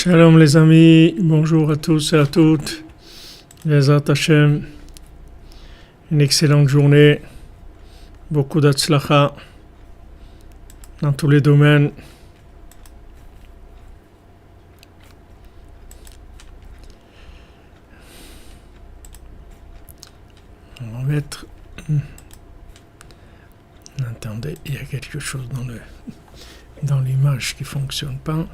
Shalom les amis, bonjour à tous et à toutes, Bezrat Hashem. une excellente journée, beaucoup d'atslacha dans tous les domaines. On va mettre... Attendez, il y a quelque chose dans l'image qui ne fonctionne pas.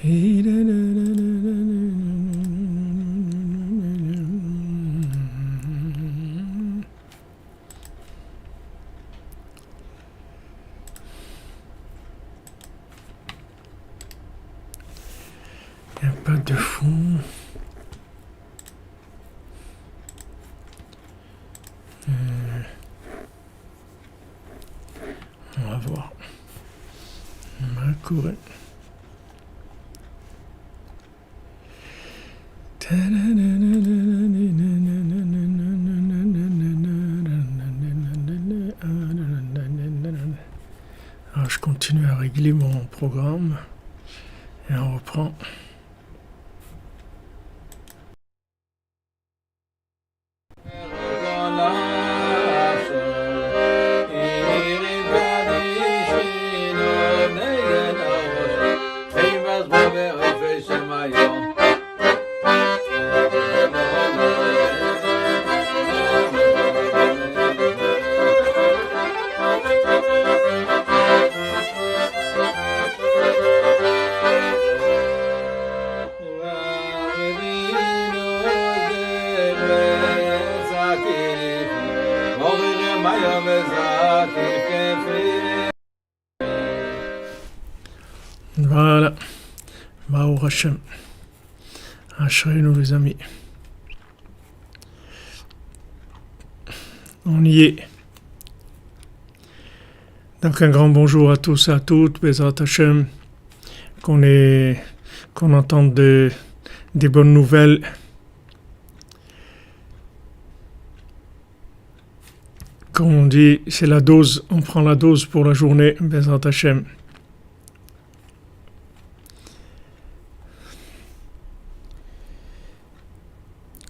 Il n'y a pas de fond. On va voir. On va courir. Alors, je continue à régler mon programme et on reprend. Voilà, Baruch Hashem, Ashrenu les amis, on y est. Donc un grand bonjour à tous et à toutes, Bezrat Hashem, qu'on entende des bonnes nouvelles. Comme on dit, c'est la dose, on prend la dose pour la journée, Bezrat Hashem.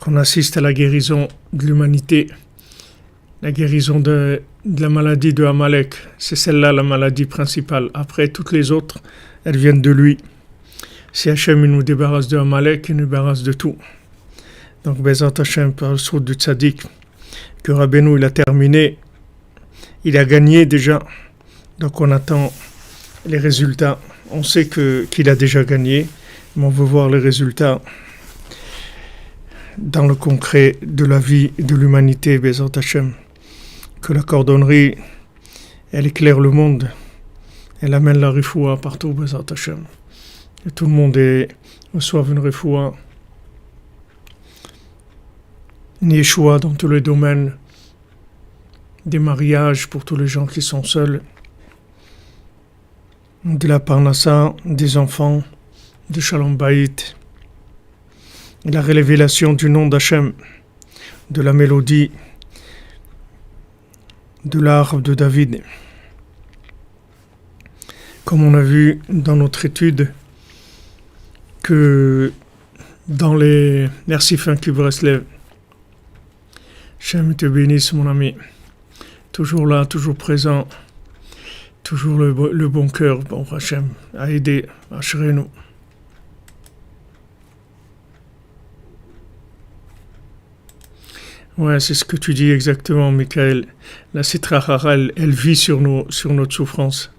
Qu'on assiste à la guérison de l'humanité, la guérison de la maladie de Amalek. C'est celle-là la maladie principale. Après, toutes les autres, elles viennent de lui. Si Hachem nous débarrasse de Amalek, il nous débarrasse de tout. Donc, Bezrat Hachem, par le sourd du tzaddik, que Rabbeinu il a terminé, il a gagné déjà. Donc, on attend les résultats. On sait qu'il a déjà gagné, mais on veut voir les résultats dans le concret de la vie de l'humanité, Bezrat Hashem. Que la cordonnerie, elle éclaire le monde, elle amène la refoua partout, Bezrat Hashem. Et tout le monde reçoive une refoua, une yeshua dans tous les domaines, des mariages pour tous les gens qui sont seuls, de la parnassa, des enfants, de Shalom Bayit, et la révélation du nom d'Hachem, de la mélodie, de l'harpe de David. Comme on a vu dans notre étude, que dans les... Merci Funky Breslev. Hachem te bénisse mon ami. Toujours là, toujours présent. Toujours le bon cœur, bon Hachem, à aider, à chérir nous. Ouais, c'est ce que tu dis exactement, Michael. La Sitra Hara, elle vit sur notre souffrance.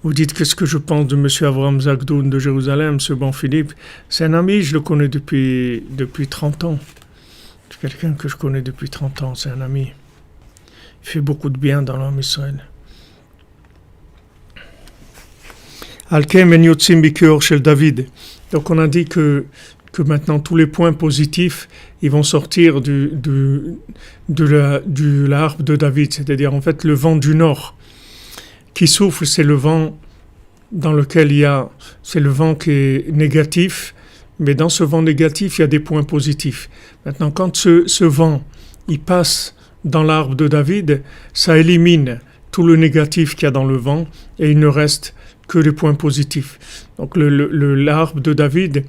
Vous dites qu'est-ce que je pense de M. Avraham Zakdoun de Jérusalem, ce bon Philippe. C'est un ami, je le connais depuis 30 ans. C'est quelqu'un que je connais depuis 30 ans, c'est un ami. Il fait beaucoup de bien dans l'homme Israël. Alkem en yotzim bikur shel David. Donc on a dit que maintenant tous les points positifs, ils vont sortir de l'arbre de David, c'est-à-dire en fait le vent du nord qui souffle, c'est le vent dans lequel c'est le vent qui est négatif, mais dans ce vent négatif, il y a des points positifs. Maintenant, quand ce vent, il passe dans l'arbre de David, ça élimine tout le négatif qu'il y a dans le vent et il ne reste que les points positifs. Donc l'arbre de David,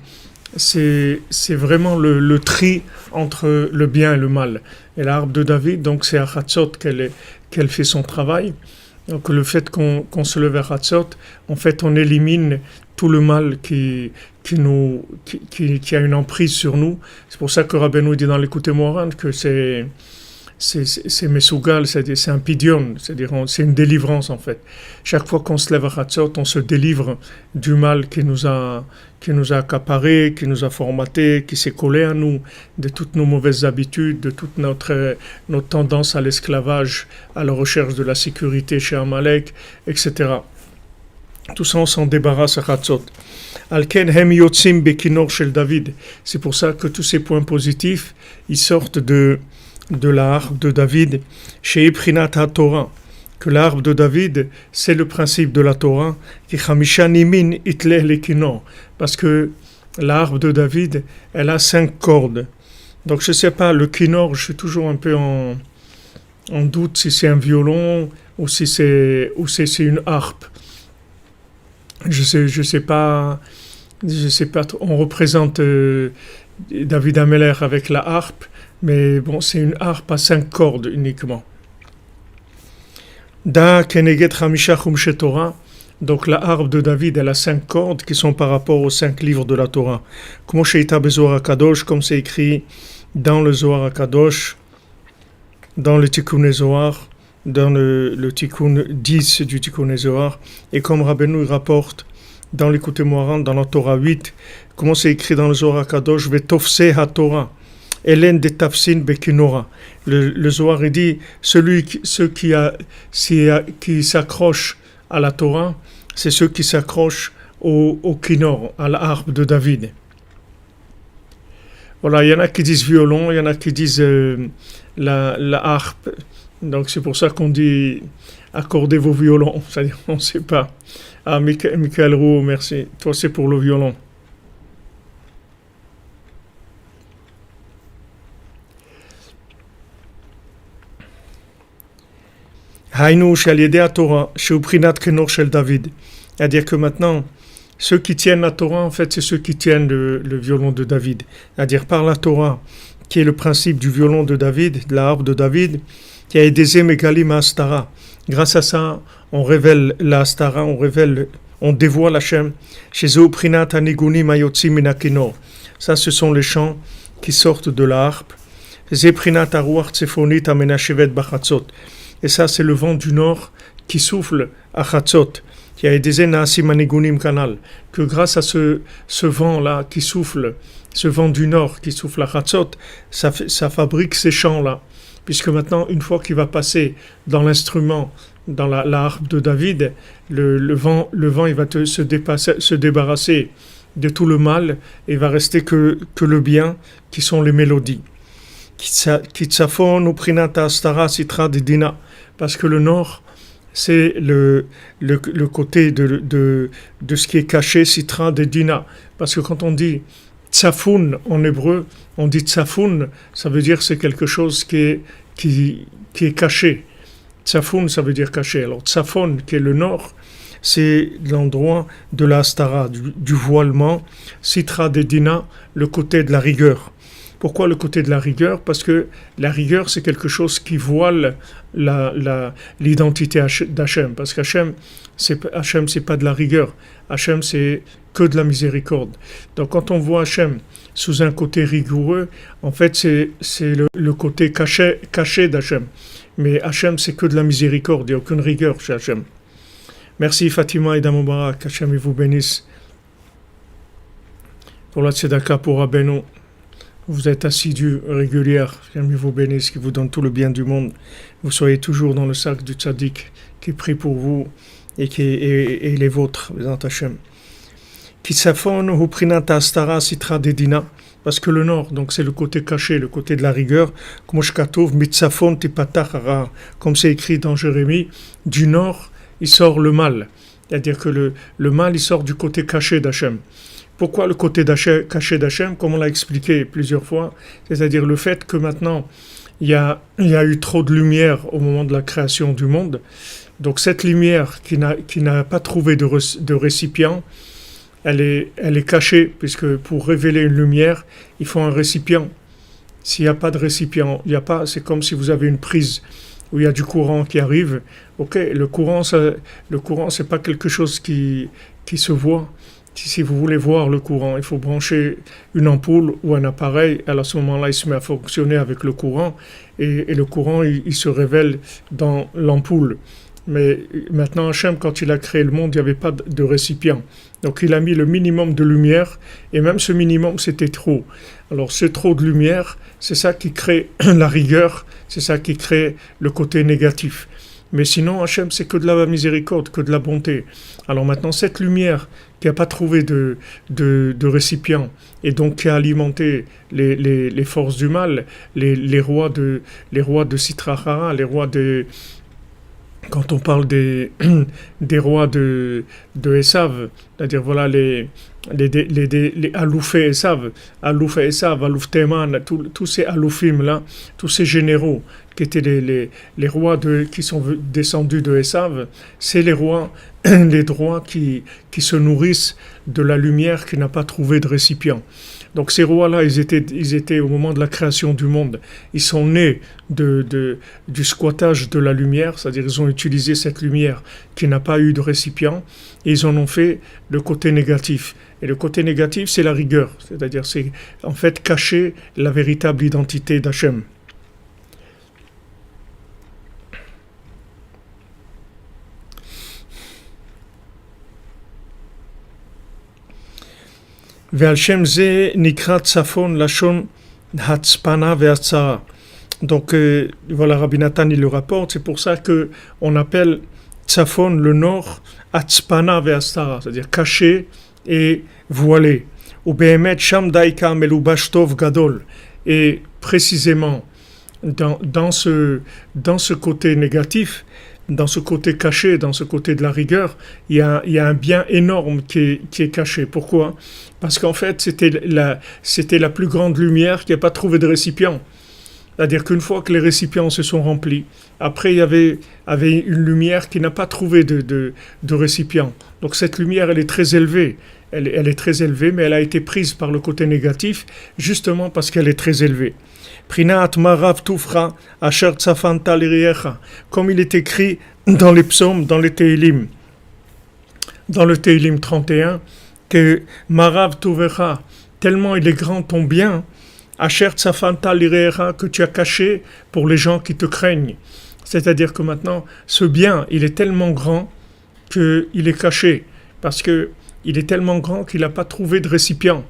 c'est vraiment le tri entre le bien et le mal. Et l'arbre de David, donc c'est à Hatzot qu'elle fait son travail. Donc le fait qu'on se lève à Hatzot, en fait on élimine tout le mal qui a une emprise sur nous. C'est pour ça que Rabbeinu dit dans l'Écoute Moran que c'est Mesougal, c'est un pidion, c'est-à-dire c'est une délivrance en fait. Chaque fois qu'on se lève à Hatzot, on se délivre du mal qui nous a accaparé, qui nous a formaté, qui s'est collé à nous, de toutes nos mauvaises habitudes, de toute notre tendance à l'esclavage, à la recherche de la sécurité chez Amalek, etc. Tout ça, on s'en débarrasse à Hatzot. Alken hem yotzim bekinor shel David. C'est pour ça que tous ces points positifs, ils sortent de l'arbre de David, chez Iprinat HaTorah, que l'arbre de David, c'est le principe de la Torah, qui chamisha nimin itleh lekinor, parce que l'arbre de David, elle a 5 cordes. Donc je ne sais pas, le kinor, je suis toujours un peu en doute si c'est un violon ou si c'est une harpe. Je sais pas. On représente David Ameller avec la harpe, mais bon, c'est une harpe à 5 cordes uniquement. Da Keneget Hamisha Chumshe Torah. Donc la harpe de David, elle a 5 cordes qui sont par rapport aux 5 livres de la Torah. Comme Sheita Bezohar HaKadosh, comme c'est écrit dans le Zohar HaKadosh, dans le Tikkun Zohar, dans le Tikkun 10 du Tikkun Zohar, et comme Rabbeinu rapporte dans l'Écoute Moran, dans la Torah 8, comment c'est écrit dans le Zohar HaKadosh, Vetofse HaTorah, Hélène de Tafsin Bekinora. Le Zohar il dit, ceux qui s'accrochent à la Torah, c'est ceux qui s'accrochent au Kinor, à la harpe de David. Voilà, il y en a qui disent violon, il y en a qui disent la harpe. Donc c'est pour ça qu'on dit accordez vos violons, c'est-à-dire on ne sait pas. Ah, Michael Roux, merci. Toi c'est pour le violon. Haïnou shaliedea Torah, sheuprinat kenor shel David. C'est-à-dire que maintenant, ceux qui tiennent la Torah, en fait, c'est ceux qui tiennent le violon de David. C'est-à-dire par la Torah, qui est le principe du violon de David, de la harpe de David, qui a aidé Megalim à Astara. Grâce à ça, on révèle la Astara, on dévoile Hachem. Chez Zeuprinat Aniguni Mayotzi Minakinor. Ça, ce sont les chants qui sortent de la harpe. Zeprinat Aruach Tsefonit Amenashevet Bachatzot. Et ça, c'est le vent du nord qui souffle à Chatzot. Qui a aidé Naasim Anigunim Kanal. Que grâce à ce vent-là qui souffle, ce vent du nord qui souffle à Chatzot, ça fabrique ces chants-là. Puisque maintenant, une fois qu'il va passer dans l'instrument, dans la harpe de David, le vent il va se débarrasser de tout le mal et il va rester que le bien, qui sont les mélodies. Kitsafon uprinata astara sitra de dina, parce que le nord, c'est le côté de ce qui est caché, sitra de dina. Parce que quand on dit tsafoun en hébreu, on dit tsafoun, ça veut dire c'est quelque chose qui est caché. Tsafoun, ça veut dire caché. Alors tsafon, qui est le nord, c'est l'endroit de la astara, du voilement, sitra de dina, le côté de la rigueur. Pourquoi le côté de la rigueur? Parce que la rigueur, c'est quelque chose qui voile l'identité d'Hachem. Parce qu'Hachem, c'est pas de la rigueur. Hachem, c'est que de la miséricorde. Donc quand on voit Hachem sous un côté rigoureux, en fait, c'est le côté caché d'Hachem. Mais Hachem, c'est que de la miséricorde. Il n'y a aucune rigueur chez Hachem. Merci Fatima et Damobarak. Hachem, il vous bénisse. Pour la tzedaka, pour Rabbeinu. Vous êtes assidus, régulière, que Dieu vous bénisse, qui vous donne tout le bien du monde. Vous soyez toujours dans le sac du tzaddik qui prie pour vous et les vôtres, les Hachem. Kisafon huprinata astara sitra dedina, parce que le nord, donc c'est le côté caché, le côté de la rigueur. Comme c'est écrit dans Jérémie, du nord, il sort le mal. C'est-à-dire que le mal, il sort du côté caché d'Hachem. Pourquoi le côté caché d'Hachem? Comme on l'a expliqué plusieurs fois, c'est-à-dire le fait que maintenant, il y a eu trop de lumière au moment de la création du monde. Donc cette lumière qui n'a pas trouvé de récipient, elle est cachée, puisque pour révéler une lumière, il faut un récipient. S'il n'y a pas de récipient, il y a pas, c'est comme si vous avez une prise où il y a du courant qui arrive. Ok, le courant, c'est pas quelque chose qui se voit. Si vous voulez voir le courant, il faut brancher une ampoule ou un appareil. À ce moment-là, il se met à fonctionner avec le courant et le courant, il se révèle dans l'ampoule. Mais maintenant, Hachem, quand il a créé le monde, il n'y avait pas de récipient. Donc il a mis le minimum de lumière, et même ce minimum, c'était trop. Alors ce trop de lumière, c'est ça qui crée la rigueur, c'est ça qui crée le côté négatif. Mais sinon, Hachem, c'est que de la miséricorde, que de la bonté. Alors maintenant, cette lumière qui n'a pas trouvé de récipient, et donc qui a alimenté les forces du mal, les rois de Sitrachara, les rois de... Quand on parle des rois de Esav, c'est-à-dire voilà les Alouf et Esav, Alouf Teman, tous ces Aloufim là, tous ces généraux qui étaient les rois qui sont descendus de Esav, c'est les rois qui se nourrissent de la lumière qui n'a pas trouvé de récipient. Donc ces rois-là, ils étaient au moment de la création du monde, ils sont nés du squattage de la lumière, c'est-à-dire ils ont utilisé cette lumière qui n'a pas eu de récipient, et ils en ont fait le côté négatif. Et le côté négatif, c'est la rigueur, c'est-à-dire c'est en fait cacher la véritable identité d'Hachem. ועל שם זה נקרא צפון לשון הצפנה והצרה. Donc voilà, Rabbi Nathan il le rapporte, c'est pour ça que on appelle Tzafon le nord Atzpana ve'astara, c'est-à-dire caché et voilé. Ou behemet sham daika melubash tov gadol. Et précisément dans ce côté négatif, dans ce côté caché, dans ce côté de la rigueur, il y a un bien énorme qui est caché. Pourquoi ? Parce qu'en fait, c'était la plus grande lumière qui n'a pas trouvé de récipient. C'est-à-dire qu'une fois que les récipients se sont remplis, après il y avait une lumière qui n'a pas trouvé de récipient. Donc cette lumière, elle est très élevée. Elle est très élevée, mais elle a été prise par le côté négatif, justement parce qu'elle est très élevée. Prinat marav tufra asher tzafanta liriecha, comme il est écrit dans les psaumes, dans les Teilim, dans le Teilim 31, que marav tuvecha, tellement il est grand ton bien, asher tzafanta liriecha, que tu as caché pour les gens qui te craignent. C'est-à-dire que maintenant, ce bien, il est tellement grand qu'il est caché, parce que il est tellement grand qu'il n'a pas trouvé de récipient.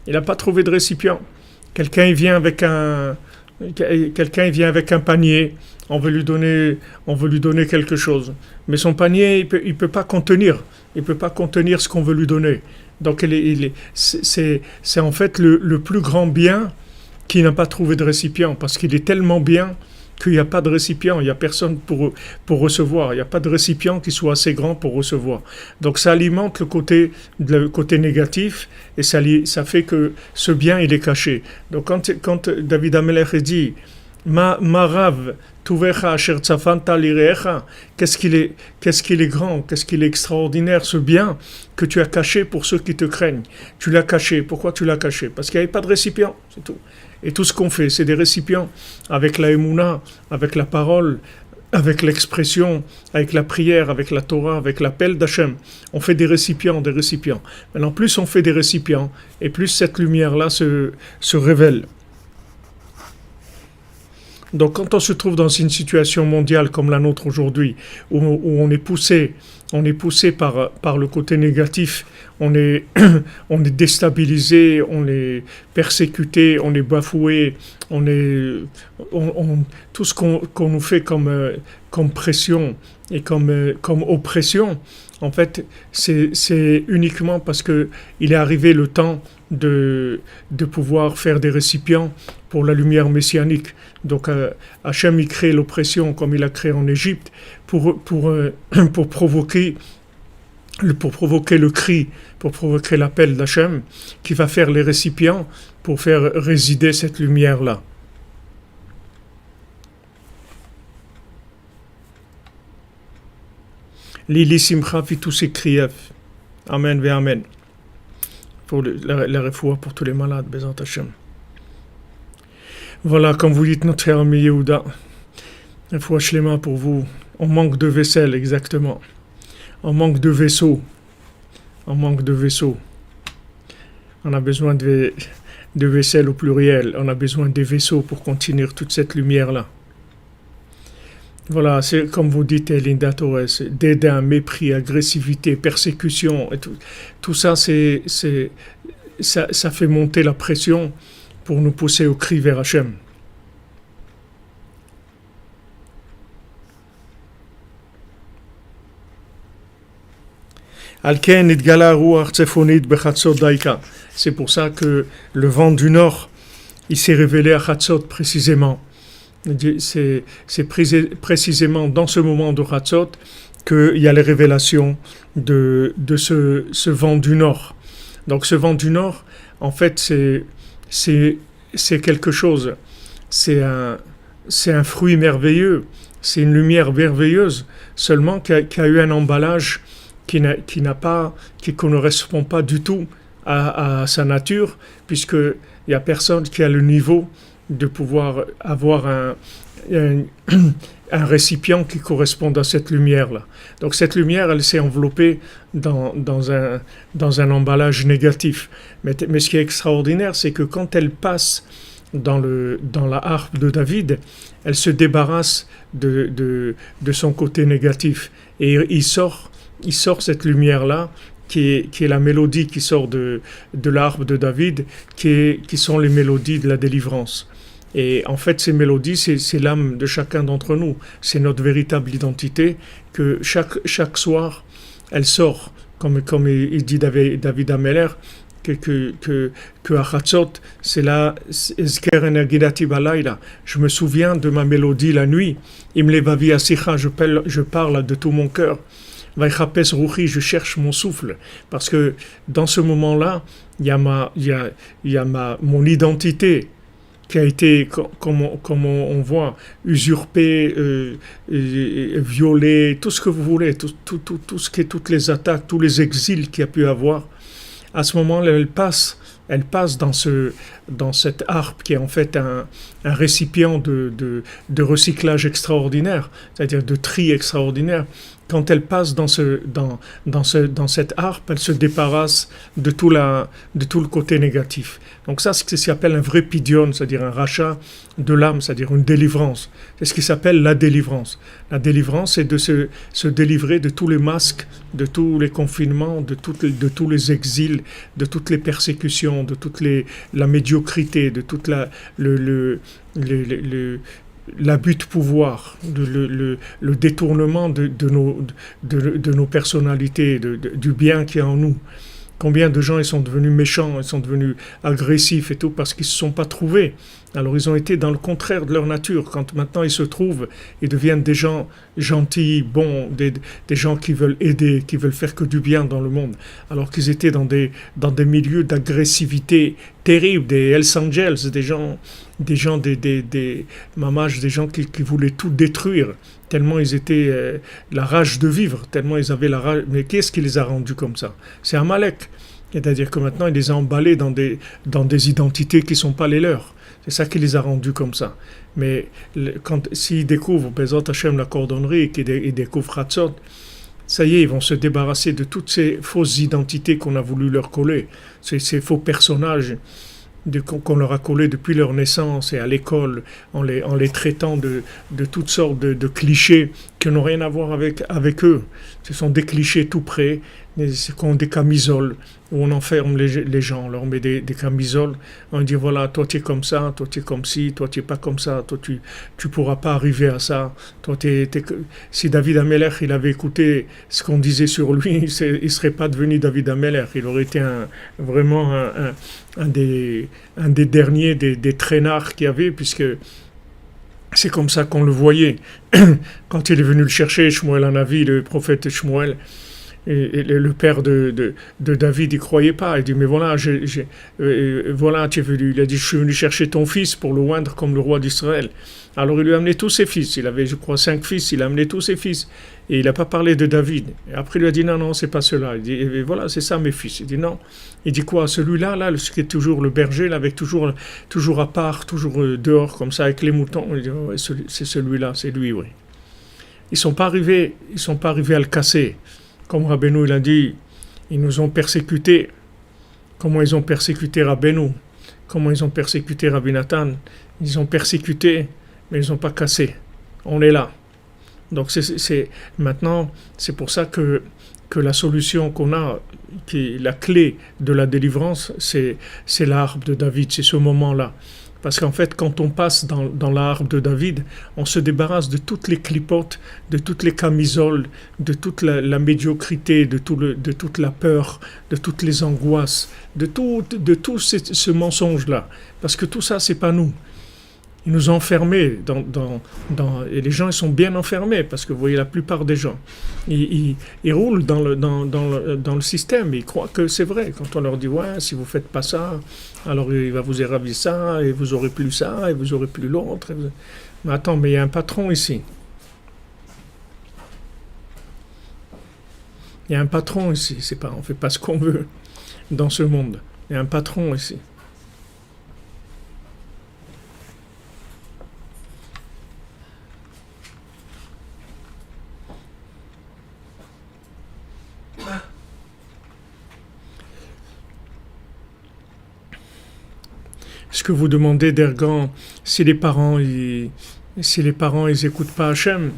Il n'a pas trouvé de récipient. Quelqu'un il vient avec un panier, on veut lui donner quelque chose, mais son panier il peut pas contenir ce qu'on veut lui donner. Donc c'est en fait le plus grand bien qui n'a pas trouvé de récipient, parce qu'il est tellement bien qu'il n'y a pas de récipient, il n'y a personne pour recevoir, il n'y a pas de récipient qui soit assez grand pour recevoir. Donc ça alimente le côté négatif, et ça fait que ce bien il est caché. Donc quand David Amelech dit Marav tuvecha asher tzafanta lirecha, qu'est-ce qu'il est grand, qu'est-ce qu'il est extraordinaire ce bien que tu as caché pour ceux qui te craignent. Tu l'as caché. Pourquoi tu l'as caché ? Parce qu'il n'y avait pas de récipient, c'est tout. Et tout ce qu'on fait, c'est des récipients avec la émouna, avec la parole, avec l'expression, avec la prière, avec la Torah, avec l'appel d'Hachem. On fait des récipients. Maintenant, plus on fait des récipients, et plus cette lumière-là se révèle. Donc quand on se trouve dans une situation mondiale comme la nôtre aujourd'hui, où on est poussé par le côté négatif, on est déstabilisé, on est persécuté, on est bafoué, tout ce qu'on nous fait comme pression et comme oppression, en fait, c'est uniquement parce que il est arrivé le temps de pouvoir faire des récipients pour la lumière messianique. Donc Hachem il crée l'oppression comme il a créé en Égypte pour provoquer le cri, pour provoquer l'appel d'Hachem qui va faire les récipients pour faire résider cette lumière-là. Lili Simcha fit tous ses kriyev. Amen ve Amen. Pour la refoua pour tous les malades, Bezat Hashem. Voilà, comme vous dites, notre cher ami Yehuda, refoua shlema pour vous. On manque de vaisselle, exactement. On manque de vaisseaux. On manque de vaisseaux. On a besoin de vaisselle au pluriel. On a besoin des vaisseaux pour contenir toute cette lumière-là. Voilà, c'est comme vous dites, Linda Torres, dédain, mépris, agressivité, persécution, et tout ça, ça fait monter la pression pour nous pousser au cri vers Hachem. C'est pour ça que le vent du nord, il s'est révélé à Chatzot précisément. C'est précisément dans ce moment de Chatzot qu'il y a les révélations de ce vent du nord. Donc ce vent du nord, en fait, c'est quelque chose. C'est un fruit merveilleux. C'est une lumière merveilleuse, seulement qui a eu un emballage qui ne correspond pas du tout à sa nature, puisqu'il n'y a personne qui a le niveau de pouvoir avoir un récipient qui corresponde à cette lumière-là. Donc cette lumière, elle s'est enveloppée dans un emballage négatif. Mais ce qui est extraordinaire, c'est que quand elle passe dans la harpe de David, elle se débarrasse de son côté négatif. Et il sort cette lumière-là, qui est la mélodie qui sort de l'harpe de David, qui sont les mélodies de la délivrance. Et en fait, ces mélodies, c'est l'âme de chacun d'entre nous. C'est notre véritable identité que chaque soir, elle sort. Comme il dit David Ameller, que à Chatzot, c'est là, je me souviens de ma mélodie la nuit. Je parle de tout mon cœur. Je cherche mon souffle, parce que dans ce moment-là, il y a mon identité qui a été, comme on voit, usurpée, violée, tout ce que vous voulez, tout ce qui est toutes les attaques, tous les exils qu'il y a pu avoir. À ce moment-là, elle passe dans cette harpe qui est en fait un récipient de recyclage extraordinaire, c'est-à-dire de tri extraordinaire. Quand elle passe dans cette harpe, elle se débarrasse de tout le côté négatif. Donc ça, c'est ce qui s'appelle un vrai pidion, c'est-à-dire un rachat de l'âme, c'est-à-dire une délivrance. C'est ce qui s'appelle la délivrance. La délivrance, c'est de se délivrer de tous les masques, de tous les confinements, de tous les exils, de toutes les persécutions, de toute la médiocrité, de toute l'abus de pouvoir, le détournement de nos personnalités, du bien qui est en nous. Combien de gens ils sont devenus méchants, ils sont devenus agressifs et tout parce qu'ils ne se sont pas trouvés. Alors ils ont été dans le contraire de leur nature. Quand maintenant ils se trouvent, ils deviennent des gens gentils, bons, des gens qui veulent aider, qui veulent faire que du bien dans le monde. Alors qu'ils étaient dans des milieux d'agressivité terribles, des Hells Angels, des mamages, des gens qui voulaient tout détruire. Tellement ils étaient la rage de vivre, tellement ils avaient la rage. Mais qu'est-ce qui les a rendus comme ça? C'est Amalek. C'est-à-dire que maintenant il les a emballés dans des identités qui ne sont pas les leurs. C'est ça qui les a rendus comme ça. Mais s'ils découvrent Bezat Hashem la cordonnerie, qu'ils découvrent Chatzot, ça y est, ils vont se débarrasser de toutes ces fausses identités qu'on a voulu leur coller, ces faux personnages qu'on leur a collés depuis leur naissance et à l'école, en les traitant de toutes sortes de clichés qui n'ont rien à voir avec eux. Ce sont des clichés tout près, des camisoles, où on enferme les gens, on leur met des camisoles, on dit voilà, toi tu es comme ça, toi tu es comme ci, toi tu es pas comme ça, toi tu pourras pas arriver à ça, toi si David Ameller il avait écouté ce qu'on disait sur lui, il serait pas devenu David Ameller, il aurait été vraiment un des derniers des traînards qu'il y avait, puisque c'est comme ça qu'on le voyait. Quand il est venu le chercher, Shmuel Hanavi, le prophète Shmuel, Et le père de David, il croyait pas. Il dit, mais voilà, voilà, tu es venu. Il a dit, je suis venu chercher ton fils pour le oindre comme le roi d'Israël. Alors il lui a amené tous ses fils. Il avait, je crois, 5 fils. Il a amené tous ses fils. Et il n'a pas parlé de David. Et après, il lui a dit, non, non, c'est pas cela. Il dit, et voilà, c'est ça mes fils. Il dit, non. Il dit quoi? Celui-là, là, ce qui est toujours le berger, là, avec toujours à part, toujours dehors, comme ça, avec les moutons. Il dit, oh, ouais, c'est celui-là, c'est lui, oui. Ils sont pas arrivés à le casser. Comme Rabbeinu il a dit, ils nous ont persécutés. Comment ils ont persécuté Rabbeinu? Comment ils ont persécuté Rabbi Nathan? Ils ont persécuté, mais ils n'ont pas cassé. On est là. Donc maintenant, c'est pour ça que la solution qu'on a, qui est la clé de la délivrance, c'est l'arbre de David, c'est ce moment-là. Parce qu'en fait, quand on passe dans l'arbre de David, on se débarrasse de toutes les clipotes, de toutes les camisoles, de toute la médiocrité, de toute la peur, de toutes les angoisses, de tout ce mensonge-là. Parce que tout ça, c'est pas nous. Ils nous ont enfermés et les gens ils sont bien enfermés parce que vous voyez la plupart des gens ils roulent dans le système, ils croient que c'est vrai quand on leur dit ouais si vous faites pas ça alors il va vous éradiquer ça et vous aurez plus ça et vous aurez plus l'autre. Mais attends, mais il y a un patron ici, il y a un patron ici, c'est pas, on fait pas ce qu'on veut dans ce monde, il y a un patron ici. Ce que vous demandez d'Ergan, si les parents ils écoutent pas Hachem,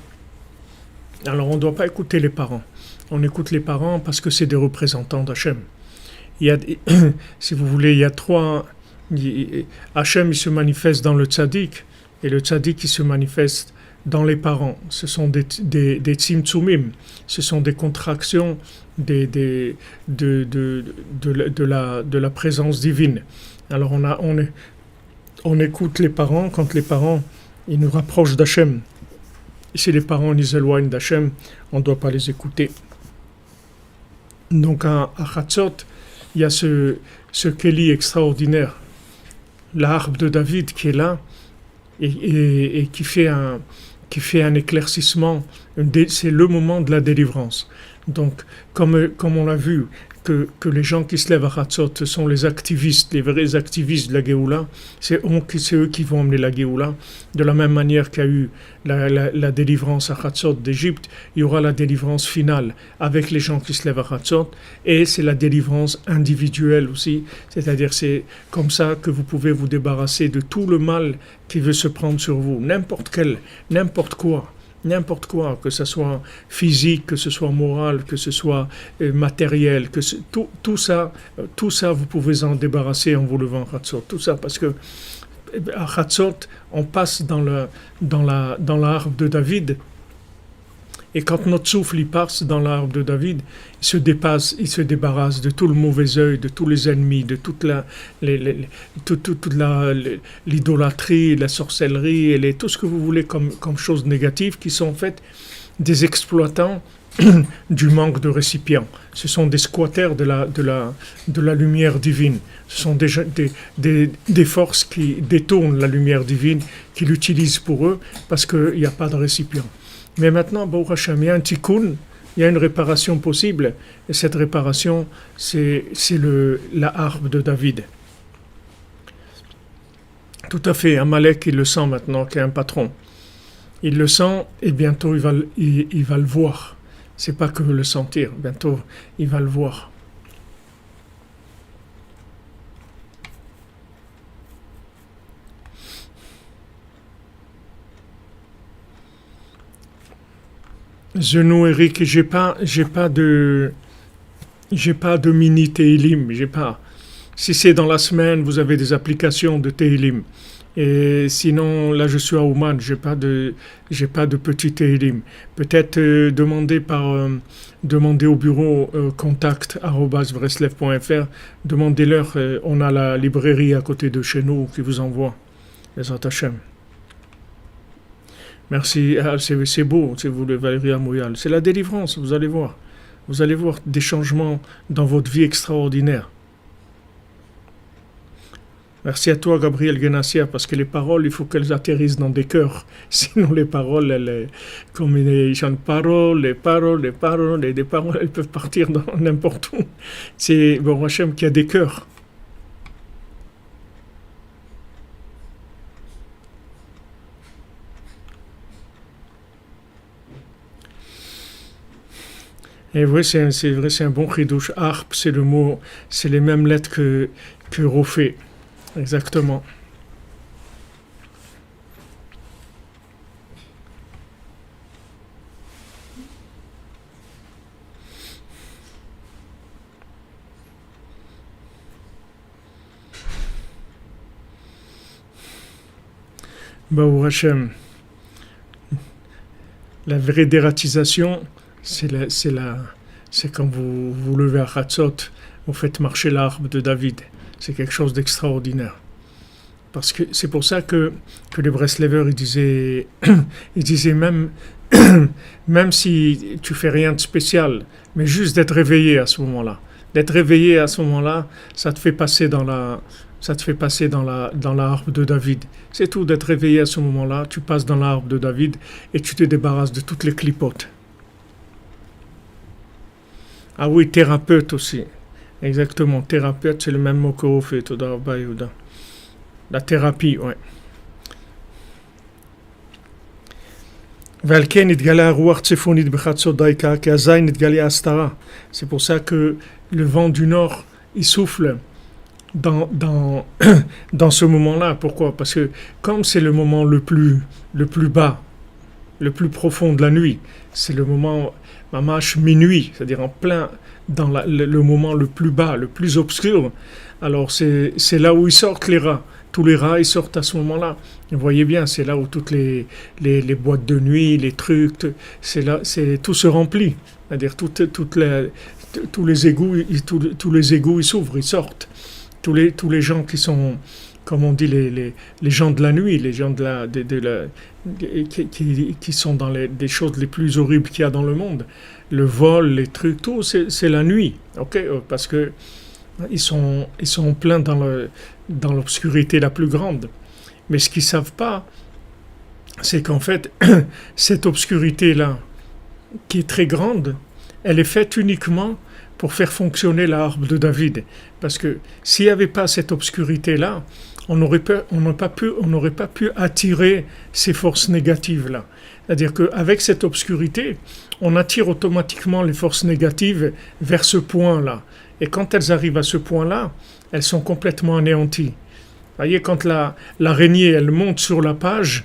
alors on ne doit pas écouter les parents. On écoute les parents parce que c'est des représentants d'Hachem. Il y a, si vous voulez, il y a trois. Hachem il se manifeste dans le tzaddik et le tzaddik il se manifeste dans les parents. Ce sont des tzimtzumim, ce sont des contractions de la présence divine. Alors on écoute les parents quand les parents ils nous rapprochent d'Hachem. Et si les parents nous éloignent d'Hachem, on ne doit pas les écouter. Donc à Hatzot, il y a ce Kéli extraordinaire, l'arbre de David qui est là et qui fait un éclaircissement. C'est le moment de la délivrance. Donc comme on l'a vu, que les gens qui se lèvent à Hatzot, ce sont les activistes, les vrais activistes de la Géoula, c'est eux qui vont emmener la Géoula. De la même manière qu'il y a eu la délivrance à Hatzot d'Égypte, il y aura la délivrance finale avec les gens qui se lèvent à Hatzot, et c'est la délivrance individuelle aussi, c'est-à-dire c'est comme ça que vous pouvez vous débarrasser de tout le mal qui veut se prendre sur vous, n'importe quoi, que ce soit physique, que ce soit moral, que ce soit matériel, tout ça, vous pouvez en débarrasser en vous levant à Hatzot. Tout ça, parce que à Hatzot, on passe dans l'arbre de David, et quand notre souffle y passe dans l'arbre de David, il se débarrasse de tout le mauvais œil, de tous les ennemis, de toute l'idolâtrie, la sorcellerie, et tout ce que vous voulez comme choses négatives qui sont en fait des exploitants du manque de récipients. Ce sont des squatters de la lumière divine. Ce sont des forces qui détournent la lumière divine, qui l'utilisent pour eux parce qu'il n'y a pas de récipient. Mais maintenant, Baruch Hashem, il y a un tikkun, il y a une réparation possible, et cette réparation, c'est la harpe de David. Tout à fait, Amalek, il le sent maintenant, qu'il y a un patron. Il le sent, et bientôt, il va le voir. C'est pas que le sentir, bientôt, il va le voir. Genou, Eric, j'ai pas de mini Teilim, j'ai pas. Si c'est dans la semaine, vous avez des applications de Teilim. Et sinon, là, je suis à Ouman, j'ai pas de petit Teilim. Peut-être demander au bureau contact@breslev.fr. Demandez-leur, on a la librairie à côté de chez nous qui vous envoie les Hashem. Merci, c'est beau, c'est vous, Valérie Amouyal. C'est la délivrance, vous allez voir. vous allez voir des changements dans votre vie extraordinaires. Merci à toi, Gabriel Genassia, parce que les paroles, il faut qu'elles atterrissent dans des cœurs. Sinon, les paroles, comme ils chantent paroles, les paroles, des paroles, elles peuvent partir dans n'importe où. C'est bon Hachem qui a des cœurs. Et oui, c'est vrai, c'est un bon chidouche. Harp, c'est le mot, c'est les mêmes lettres que Rophé. Exactement. Baou Hachem, la vraie dératisation, c'est quand vous levez à Hatzot, vous faites marcher l'arbre de David. C'est quelque chose d'extraordinaire. Parce que c'est pour ça que les Breslevers, ils disaient même, même si tu fais rien de spécial, mais juste d'être réveillé à ce moment-là. D'être réveillé à ce moment-là, ça te fait passer dans l'arbre de David. C'est tout, d'être réveillé à ce moment-là, tu passes dans l'arbre de David et tu te débarrasses de toutes les clipotes. Ah oui, thérapeute aussi. Exactement, thérapeute, c'est le même mot que Ophé, Todarabah Yehuda. La thérapie, ouais. C'est pour ça que le vent du nord, il souffle dans ce moment-là. Pourquoi? Parce que comme c'est le moment le plus bas, le plus profond de la nuit, c'est le moment mamash minuit, c'est-à-dire en plein dans le moment le plus bas, le plus obscur. Alors c'est là où ils sortent les rats. Tous les rats ils sortent à ce moment-là. Vous voyez bien, c'est là où toutes les boîtes de nuit, les trucs, tout se remplit. C'est-à-dire tous les égouts, tous les égouts ils s'ouvrent, ils sortent. Tous les gens qui sont, comme on dit, les gens de la nuit, les gens qui sont dans des choses les plus horribles qu'il y a dans le monde, le vol, les trucs, tout, c'est la nuit, ok, parce que ils sont pleins dans l'obscurité la plus grande. Mais ce qu'ils savent pas, c'est qu'en fait, cette obscurité-là, qui est très grande, elle est faite uniquement pour faire fonctionner l'arbre de David. Parce que s'il n'y avait pas cette obscurité-là, on n'aurait pas pu attirer ces forces négatives-là. C'est-à-dire qu'avec cette obscurité, on attire automatiquement les forces négatives vers ce point-là. Et quand elles arrivent à ce point-là, elles sont complètement anéanties. Vous voyez, quand l'araignée, elle monte sur la page,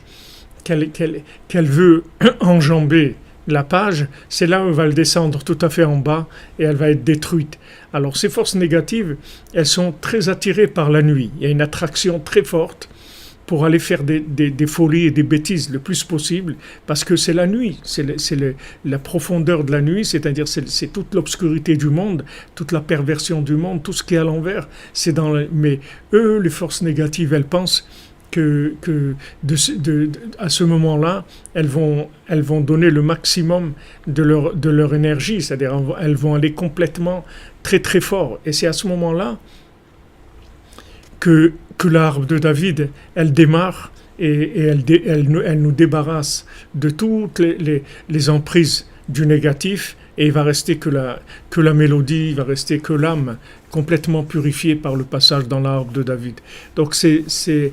qu'elle veut enjamber la page, c'est là où elle va le descendre tout à fait en bas et elle va être détruite. Alors ces forces négatives, elles sont très attirées par la nuit. Il y a une attraction très forte pour aller faire des folies et des bêtises le plus possible, parce que c'est la nuit, c'est la profondeur de la nuit, c'est-à-dire c'est toute l'obscurité du monde, toute la perversion du monde, tout ce qui est à l'envers. Mais eux, les forces négatives, elles pensent que à ce moment-là, elles vont donner le maximum de leur énergie, c'est-à-dire elles vont aller complètement très très fort. Et c'est à ce moment-là que l'arbre de David, elle démarre et elle nous débarrasse de toutes les emprises du négatif, et il va rester que la mélodie, il va rester que l'âme complètement purifiée par le passage dans l'arbre de David. Donc c'est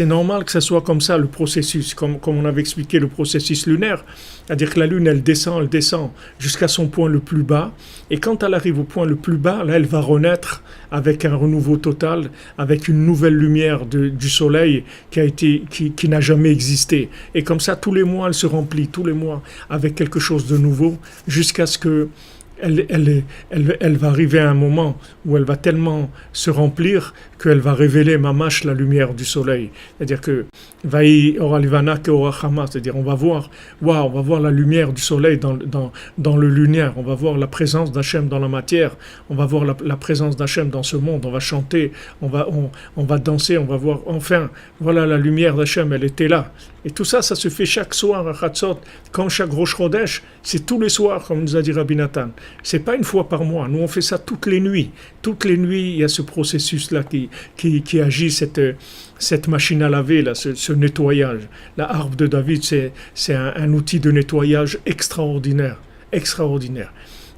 normal que ça soit comme ça, le processus, comme on avait expliqué le processus lunaire, c'est-à-dire que la lune, elle descend jusqu'à son point le plus bas, et quand elle arrive au point le plus bas, là, elle va renaître avec un renouveau total, avec une nouvelle lumière du soleil qui n'a jamais existé. Et comme ça, tous les mois, elle se remplit, tous les mois, avec quelque chose de nouveau, jusqu'à ce que elle va arriver à un moment où elle va tellement se remplir qu'elle va révéler mamash la lumière du soleil. C'est-à-dire que Vaï oralivana ke orachama, c'est-à-dire on va voir la lumière du soleil dans le lunaire, on va voir la présence d'Hachem dans la matière, on va voir la présence d'Hachem dans ce monde, on va chanter, on va danser, on va voir, enfin, voilà la lumière d'Hachem, elle était là. Et tout ça, ça se fait chaque soir à Chatzot, comme chaque Rosh Chodesh, c'est tous les soirs, comme nous a dit Rabbi Nathan. C'est pas une fois par mois, nous on fait ça toutes les nuits. Toutes les nuits, il y a ce processus-là qui agit, cette machine à laver, là, ce nettoyage. La harpe de David, c'est un outil de nettoyage extraordinaire, extraordinaire.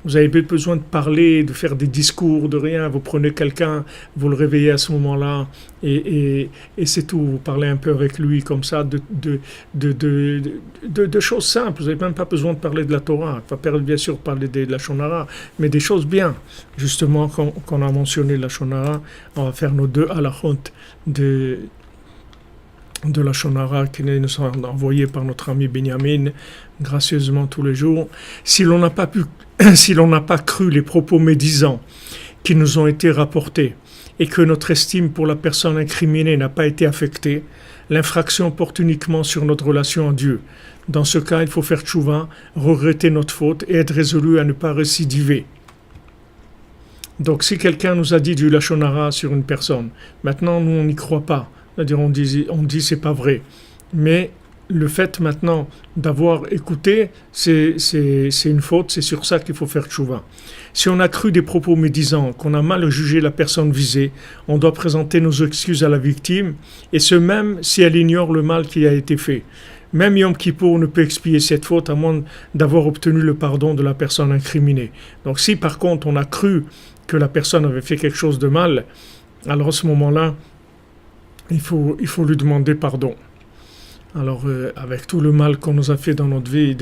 Vous avez besoin de parler, de faire des discours, de rien. Vous prenez quelqu'un, vous le réveillez à ce moment-là, et c'est tout. Vous parlez un peu avec lui comme ça, de choses simples. Vous n'avez même pas besoin de parler de la Torah. Pas bien sûr parler de la Shonara, mais des choses bien. Justement, quand on a mentionné la Shonara, on va faire nos 2 halachot de la Shonara qui nous sont envoyés par notre ami Benjamin, gracieusement tous les jours. Si l'on n'a pas cru les propos médisants qui nous ont été rapportés et que notre estime pour la personne incriminée n'a pas été affectée, l'infraction porte uniquement sur notre relation à Dieu. Dans ce cas, il faut faire tchouva, regretter notre faute et être résolu à ne pas récidiver. Donc si quelqu'un nous a dit du lashon hara sur une personne, maintenant nous on n'y croit pas, c'est-à-dire on dit c'est pas vrai, mais le fait maintenant d'avoir écouté, c'est une faute, c'est sur ça qu'il faut faire tchouva. Si on a cru des propos médisants, qu'on a mal jugé la personne visée, on doit présenter nos excuses à la victime, et ce même si elle ignore le mal qui a été fait. Même Yom Kippour ne peut expier cette faute à moins d'avoir obtenu le pardon de la personne incriminée. Donc si par contre on a cru que la personne avait fait quelque chose de mal, alors à ce moment-là, il faut lui demander pardon. Alors, avec tout le mal qu'on nous a fait dans notre vie,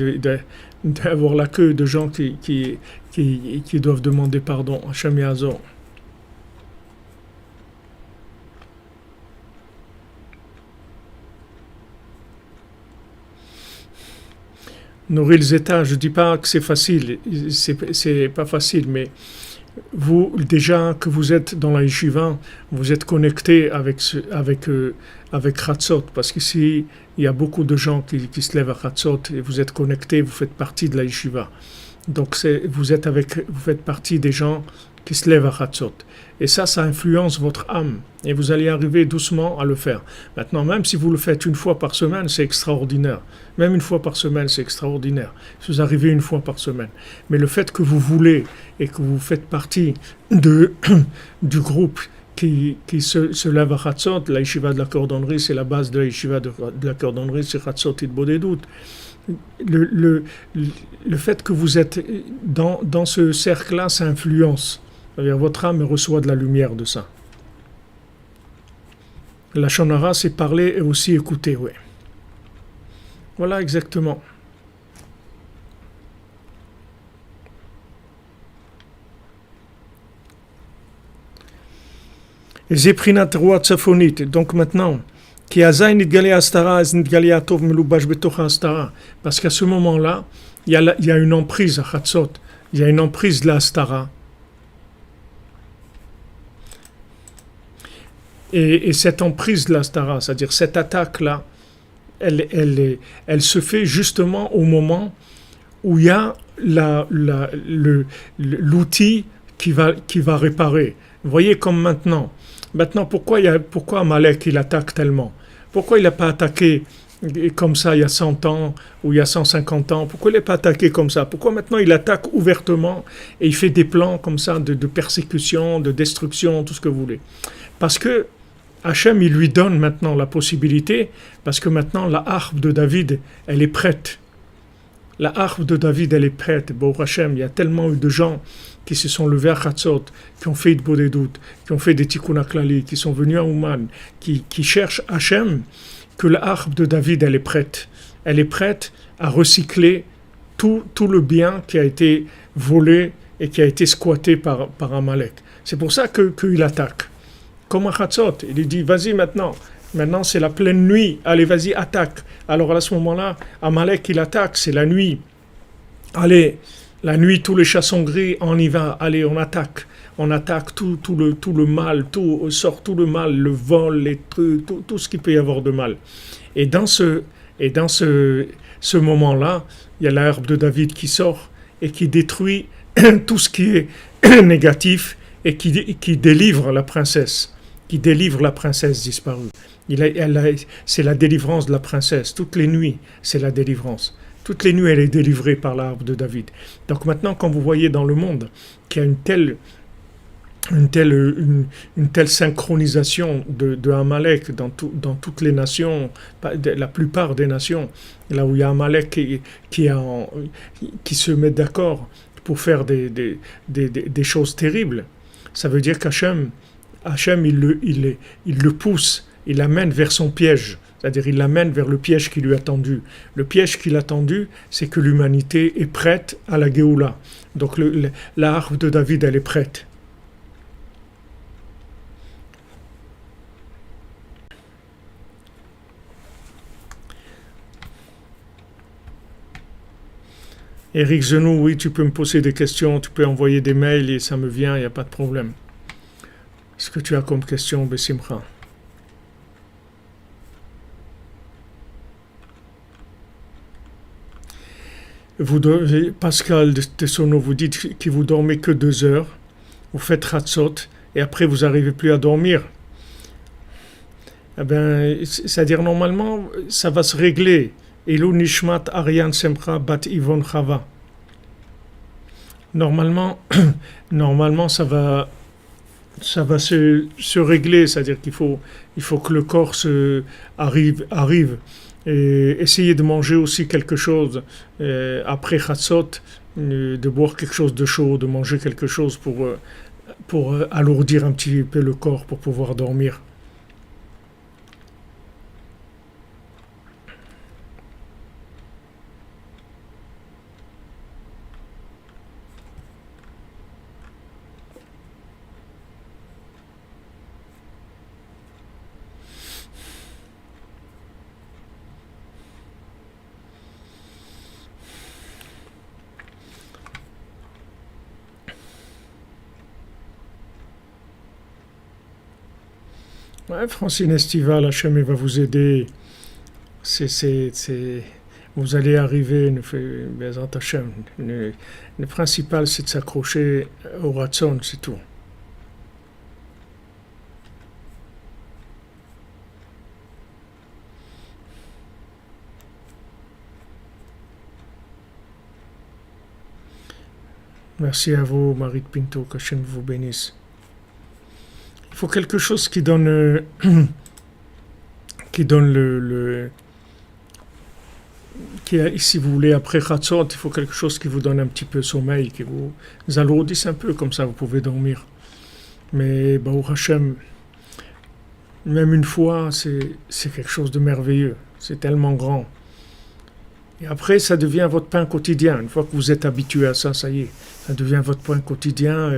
d'avoir la queue de gens qui doivent demander pardon, Hachem Yazor. Nourrir les États, je ne dis pas que c'est facile, c'est pas facile, mais vous, déjà que vous êtes dans la yeshiva, vous êtes connecté avec Chatzot, parce qu'ici, il y a beaucoup de gens qui se lèvent à Chatzot, et vous êtes connectés, vous faites partie de la yeshiva. Donc, vous faites partie des gens qui se lèvent à Chatzot. Et ça influence votre âme, et vous allez arriver doucement à le faire. Maintenant, même si vous le faites une fois par semaine, c'est extraordinaire. Même une fois par semaine, c'est extraordinaire. Si vous arrivez une fois par semaine. Mais le fait que vous voulez et que vous faites partie du groupe qui se lève à Chatzot, la yeshiva de la cordonnerie, c'est la base de la yeshiva de la cordonnerie, c'est Chatzot et Bodedout. Le fait que vous êtes dans ce cercle-là, ça influence. C'est-à-dire votre âme reçoit de la lumière de ça. La shonara, c'est parler et aussi écouter, oui. Voilà exactement. Zeprinat roi tsafonit. Donc maintenant, qui azaï nidgali astara, nidgali atov melubash betocha astara. Parce qu'à ce moment-là, il y a une emprise à Chatzot. Il y a une emprise de la astara. Et cette emprise de l'Astara, c'est-à-dire cette attaque-là, elle se fait justement au moment où il y a l'outil qui va réparer. Vous voyez comme maintenant. Maintenant, pourquoi Amalek il attaque tellement? Pourquoi il n'a pas attaqué comme ça il y a 100 ans ou il y a 150 ans? Pourquoi il n'est pas attaqué comme ça? Pourquoi maintenant il attaque ouvertement et il fait des plans comme ça de persécution, de destruction, tout ce que vous voulez? Parce que Hachem, il lui donne maintenant la possibilité, parce que maintenant la harpe de David, elle est prête. La harpe de David, elle est prête. Bon, Hachem, il y a tellement eu de gens qui se sont levés à Chatzot, qui ont fait de Bodedut, qui ont fait des Tikkun HaKlali, qui sont venus à Ouman, qui cherchent Hachem, que la harpe de David, elle est prête. Elle est prête à recycler tout le bien qui a été volé et qui a été squatté par Amalek. C'est pour ça qu'il attaque. Comme à Chatzot, il lui dit, vas-y maintenant c'est la pleine nuit, allez vas-y attaque. Alors à ce moment-là, Amalek il attaque, c'est la nuit. Allez, la nuit tous les chats sont gris, on y va, allez on attaque. on attaque tout le mal, sort tout le mal, le vol, les trucs, tout ce qu'il peut y avoir de mal. Et dans ce moment-là, il y a l'arbre de David qui sort et qui détruit tout ce qui est négatif et qui délivre la princesse, disparue. C'est la délivrance de la princesse. Toutes les nuits, c'est la délivrance. Toutes les nuits, elle est délivrée par l'arbre de David. Donc maintenant, quand vous voyez dans le monde qu'il y a une telle synchronisation de Amalek dans toutes les nations, la plupart des nations, là où il y a Amalek qui se met d'accord pour faire des choses terribles, ça veut dire qu'Hachem, il le pousse, il l'amène vers son piège, c'est-à-dire il l'amène vers le piège qui lui a tendu. Le piège qu'il a tendu, c'est que l'humanité est prête à la Géoula. Donc l'arbre de David, elle est prête. Éric Zenou, oui, tu peux me poser des questions, tu peux envoyer des mails et ça me vient, il n'y a pas de problème. Est-ce que tu as comme question, Bessimcha? Pascal de Tessonneau, vous dites que vous dormez que 2 heures, vous faites Hatzot et après vous n'arrivez plus à dormir. Eh bien, c'est-à-dire normalement, ça va se régler. Elu Nishmat Ariane Semcha Bat Yvonne Chava. Normalement, ça va se régler, c'est-à-dire qu'il faut que le corps arrive. Et essayer de manger aussi quelque chose après Chatzot, de boire quelque chose de chaud, de manger quelque chose pour alourdir un petit peu le corps pour pouvoir dormir. Ouais, Francine Estival, Hachem va vous aider. Vous allez arriver, Hachem. Le principal, c'est de s'accrocher au Ratson, c'est tout. Merci à vous, Marie de Pinto, qu'Hachem vous bénisse. Il faut quelque chose qui donne le si vous voulez après Chatzot, il faut quelque chose qui vous donne un petit peu sommeil, qui vous alourdisse un peu, comme ça vous pouvez dormir. Mais Baruch Hashem, même une fois, c'est quelque chose de merveilleux, c'est tellement grand. Et après, ça devient votre pain quotidien. Une fois que vous êtes habitué à ça, ça y est, ça devient votre pain quotidien,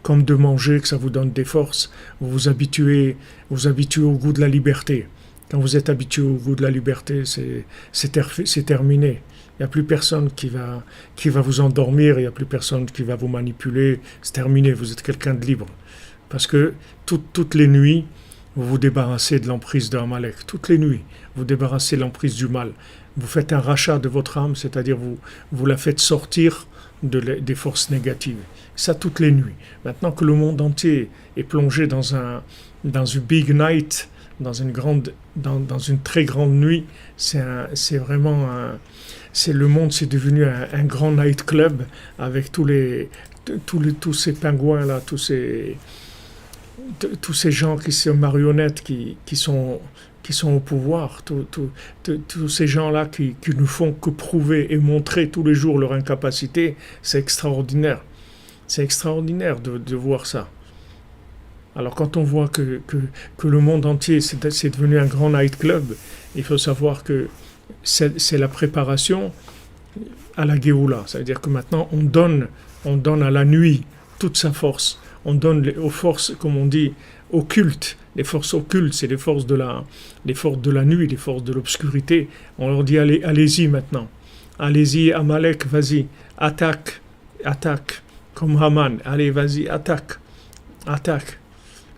comme de manger, que ça vous donne des forces. Vous vous habituez au goût de la liberté. Quand vous êtes habitué au goût de la liberté, c'est terminé. Il n'y a plus personne qui va vous endormir, il n'y a plus personne qui va vous manipuler. C'est terminé, vous êtes quelqu'un de libre. Parce que toutes les nuits, vous vous débarrassez de l'emprise de Amalek. Toutes les nuits, vous débarrassez de l'emprise du mal. Vous faites un rachat de votre âme, c'est-à-dire vous la faites sortir des forces négatives. Ça toutes les nuits. Maintenant que le monde entier est plongé dans une big night, dans une très grande nuit, c'est vraiment le monde, c'est devenu un grand night club avec tous ces pingouins là, tous ces gens qui sont marionnettes, qui sont au pouvoir, tous ces gens-là qui ne font que prouver et montrer tous les jours leur incapacité, c'est extraordinaire. C'est extraordinaire de voir ça. Alors quand on voit que le monde entier c'est devenu un grand nightclub, il faut savoir que c'est la préparation à la Géoula. Ça veut dire que maintenant on donne à la nuit toute sa force. On donne aux forces, comme on dit, occultes. Les forces occultes, c'est les forces de la nuit, les forces de l'obscurité. On leur dit allez-y maintenant. Allez-y, Amalek, vas-y, attaque, comme Haman. Allez, vas-y, attaque. attaque.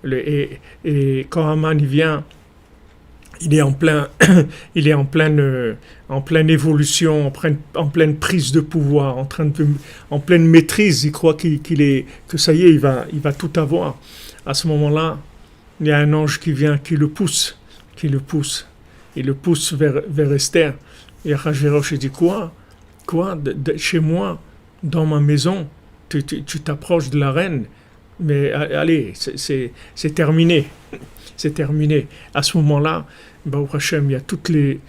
Et quand Haman il vient, il est en plein, il est en pleine évolution, en pleine prise de pouvoir, en pleine maîtrise. Il croit que ça y est, il va tout avoir. À ce moment-là, il y a un ange qui vient, qui le pousse. Il le pousse vers Esther. Et Achashverosh dit quoi chez moi, dans ma maison, tu t'approches de la reine. Mais allez, c'est terminé. C'est terminé. À ce moment-là, Baruch Hashem, il y a tous les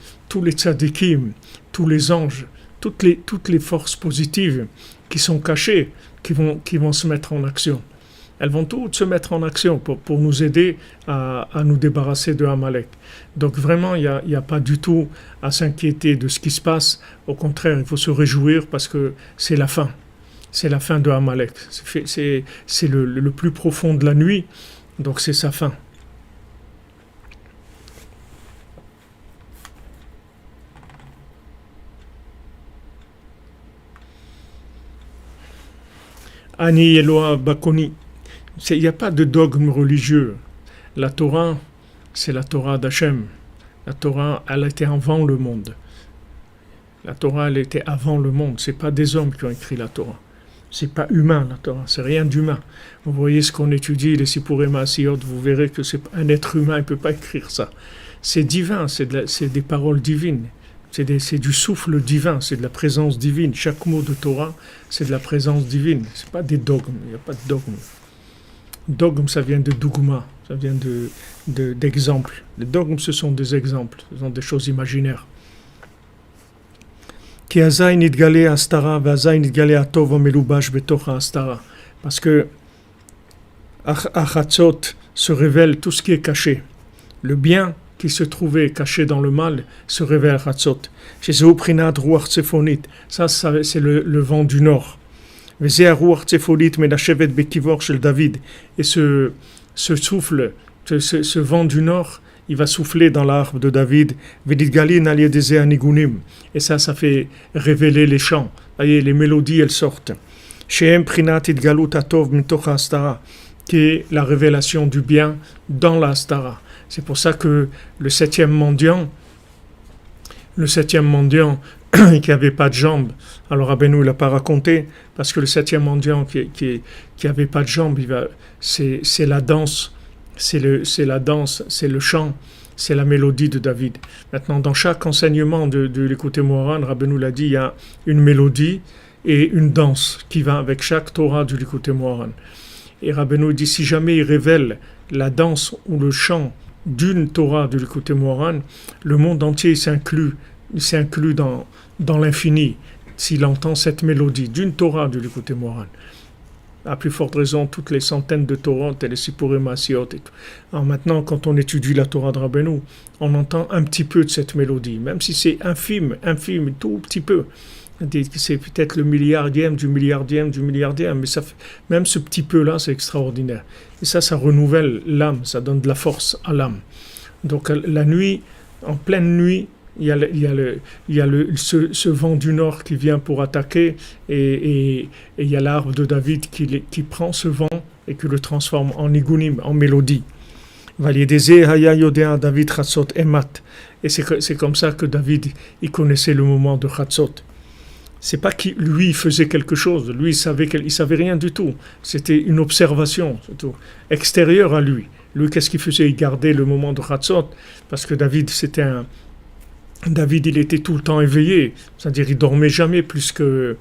tzadikim, tous les anges, toutes les forces positives qui sont cachées, qui vont se mettre en action. Elles vont toutes se mettre en action pour nous aider à nous débarrasser de Amalek. Donc vraiment, il n'y a pas du tout à s'inquiéter de ce qui se passe. Au contraire, il faut se réjouir parce que c'est la fin. C'est la fin de Amalek. C'est le plus profond de la nuit, donc c'est sa fin. Ani Eloa Bakoni. Il n'y a pas de dogme religieux. La Torah, c'est la Torah d'Hachem. La Torah, elle était avant le monde. La Torah, elle était avant le monde. Ce n'est pas des hommes qui ont écrit la Torah. C'est pas humain, la Torah. C'est rien d'humain. Vous voyez ce qu'on étudie, les Sipurim Asiyot, vous verrez que c'est un être humain, il ne peut pas écrire ça. C'est divin, c'est des paroles divines. C'est du souffle divin, c'est de la présence divine. Chaque mot de Torah, c'est de la présence divine. Ce n'est pas des dogmes, il n'y a pas de dogme. Dogme, ça vient de dougma, ça vient d'exemples. Les dogmes, ce sont des exemples, ce sont des choses imaginaires. Parce que à Chatzot se révèle tout ce qui est caché. Le bien qui se trouvait caché dans le mal se révèle à Chatzot. Ça, c'est le vent du nord. Et ce souffle, ce vent du nord, il va souffler dans l'arbre de David. Et ça fait révéler les chants. Voyez, les mélodies, elles sortent. Qui est la révélation du bien dans la Astara. C'est pour ça que le septième mendiant, qui n'avait pas de jambes, alors Rabbeinu ne l'a pas raconté, parce que le septième mendiant qui n'avait pas de jambes, c'est la danse, c'est le chant, c'est la mélodie de David. Maintenant, dans chaque enseignement de l'écouter Moharan, Rabbeinu l'a dit, il y a une mélodie et une danse qui va avec chaque Torah du l'écouter Moharan. Et Rabbeinu dit, si jamais il révèle la danse ou le chant d'une Torah du l'écouter Moharan, le monde entier s'inclut dans l'infini s'il entend cette mélodie d'une Torah du l'écouter Moharan. À plus forte raison, toutes les centaines de Torah, les Sipurim Asiyot et tout. Alors maintenant, quand on étudie la Torah de Rabbeinu, on entend un petit peu de cette mélodie, même si c'est infime, tout petit peu. C'est peut-être le milliardième, mais même ce petit peu-là, c'est extraordinaire. Et ça renouvelle l'âme, ça donne de la force à l'âme. Donc la nuit, en pleine nuit, il y a ce vent du nord qui vient pour attaquer et il y a l'arbre de David qui prend ce vent et qui le transforme en igunim, en mélodie. David Chatzot Emat. Et c'est comme ça que David il connaissait le moment de Chatzot. C'est pas qu'il lui faisait quelque chose, lui il savait rien du tout. C'était une observation surtout, extérieure à lui. Lui, qu'est-ce qu'il faisait? Il gardait le moment de Chatzot, parce que David, il était tout le temps éveillé, c'est-à-dire il dormait jamais plus que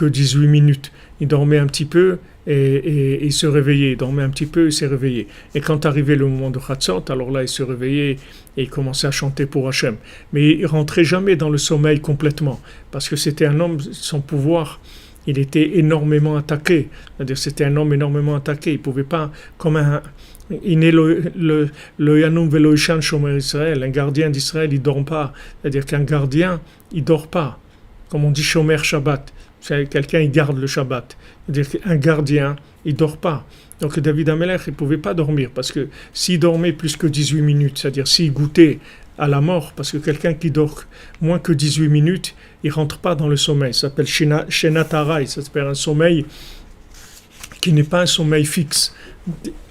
18 minutes. Il dormait un petit peu et il se réveillait, il dormait un petit peu et il s'est réveillé. Et quand arrivait le moment de Chatzot, alors là il se réveillait et il commençait à chanter pour Hachem. Mais il rentrait jamais dans le sommeil complètement, parce que c'était un homme, son pouvoir, il était énormément attaqué. C'est-à-dire c'était un homme énormément attaqué, il pouvait pas, comme un Yanum Velo Ishan Shomer Israël, un gardien d'Israël, il dort pas. C'est-à-dire qu'un gardien, il dort pas. Comme on dit Shomer Shabbat. C'est quelqu'un, il garde le Shabbat. C'est-à-dire qu'un gardien, il dort pas. Donc David Amelech, il pouvait pas dormir, parce que s'il dormait plus que 18 minutes, c'est-à-dire s'il goûtait à la mort, parce que quelqu'un qui dort moins que 18 minutes, il rentre pas dans le sommeil. Ça s'appelle Shenat Harai, ça s'appelle un sommeil qui n'est pas un sommeil fixe.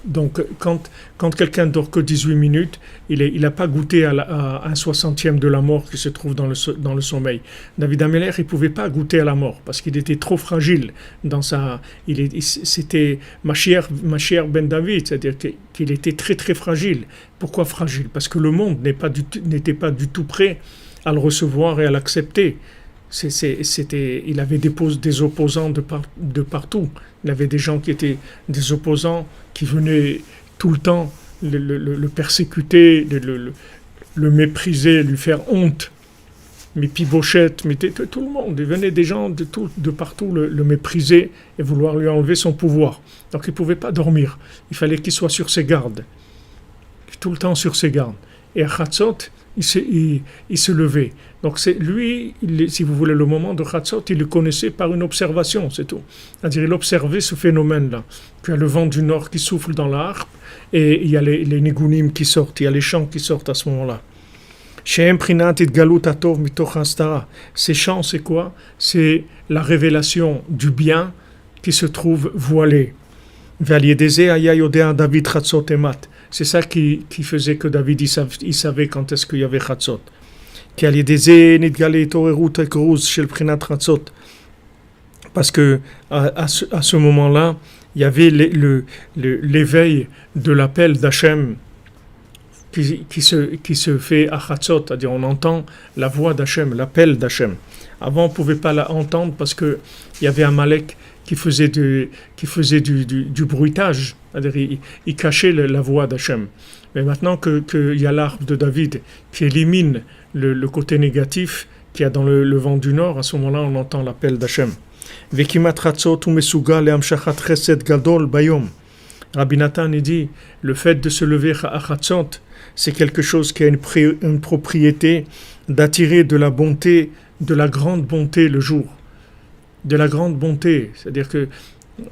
Donc, quand quelqu'un dort que 18 minutes, il n'a pas goûté à un soixantième de la mort qui se trouve dans le sommeil. David Ameller, il ne pouvait pas goûter à la mort parce qu'il était trop fragile. C'était Mashiach ben David, c'est-à-dire qu'il était très très fragile. Pourquoi fragile? Parce que le monde n'était pas du tout prêt à le recevoir et à l'accepter. Il avait des opposants de partout. Il y avait des gens qui étaient des opposants qui venaient tout le temps le persécuter, le mépriser, lui faire honte. Mais Pibochette, tout le monde, il venait des gens de partout le mépriser et vouloir lui enlever son pouvoir. Donc il ne pouvait pas dormir. Il fallait qu'il soit sur ses gardes. Tout le temps sur ses gardes. Et à Chatzot, il se levait. Donc c'est lui, si vous voulez, le moment de Chatzot, il le connaissait par une observation, c'est tout. C'est-à-dire, il observait ce phénomène-là. Il y a le vent du nord qui souffle dans la harpe, et il y a les nigunim qui sortent, il y a les chants qui sortent à ce moment-là. Ces chants, c'est quoi? C'est la révélation du bien qui se trouve voilé. C'est ça qui faisait que David il savait quand est-ce qu'il y avait Chatzot. Parce que à ce moment-là, il y avait l'éveil de l'appel d'Hachem qui se fait à Chatzot, c'est-à-dire on entend la voix d'Hachem, l'appel d'Hachem. Avant, on ne pouvait pas l'entendre parce qu'il y avait Amalek qui faisait du bruitage, c'est-à-dire il cachait la voix d'Hachem. Mais maintenant qu'il y a l'arbre de David qui élimine le côté négatif qu'il y a dans le vent du nord, à ce moment-là, on entend l'appel d'Hachem. Rabbi Nathan dit, le fait de se lever à Chatzot, c'est quelque chose qui a une propriété d'attirer de la bonté, de la grande bonté le jour. De la grande bonté, c'est-à-dire que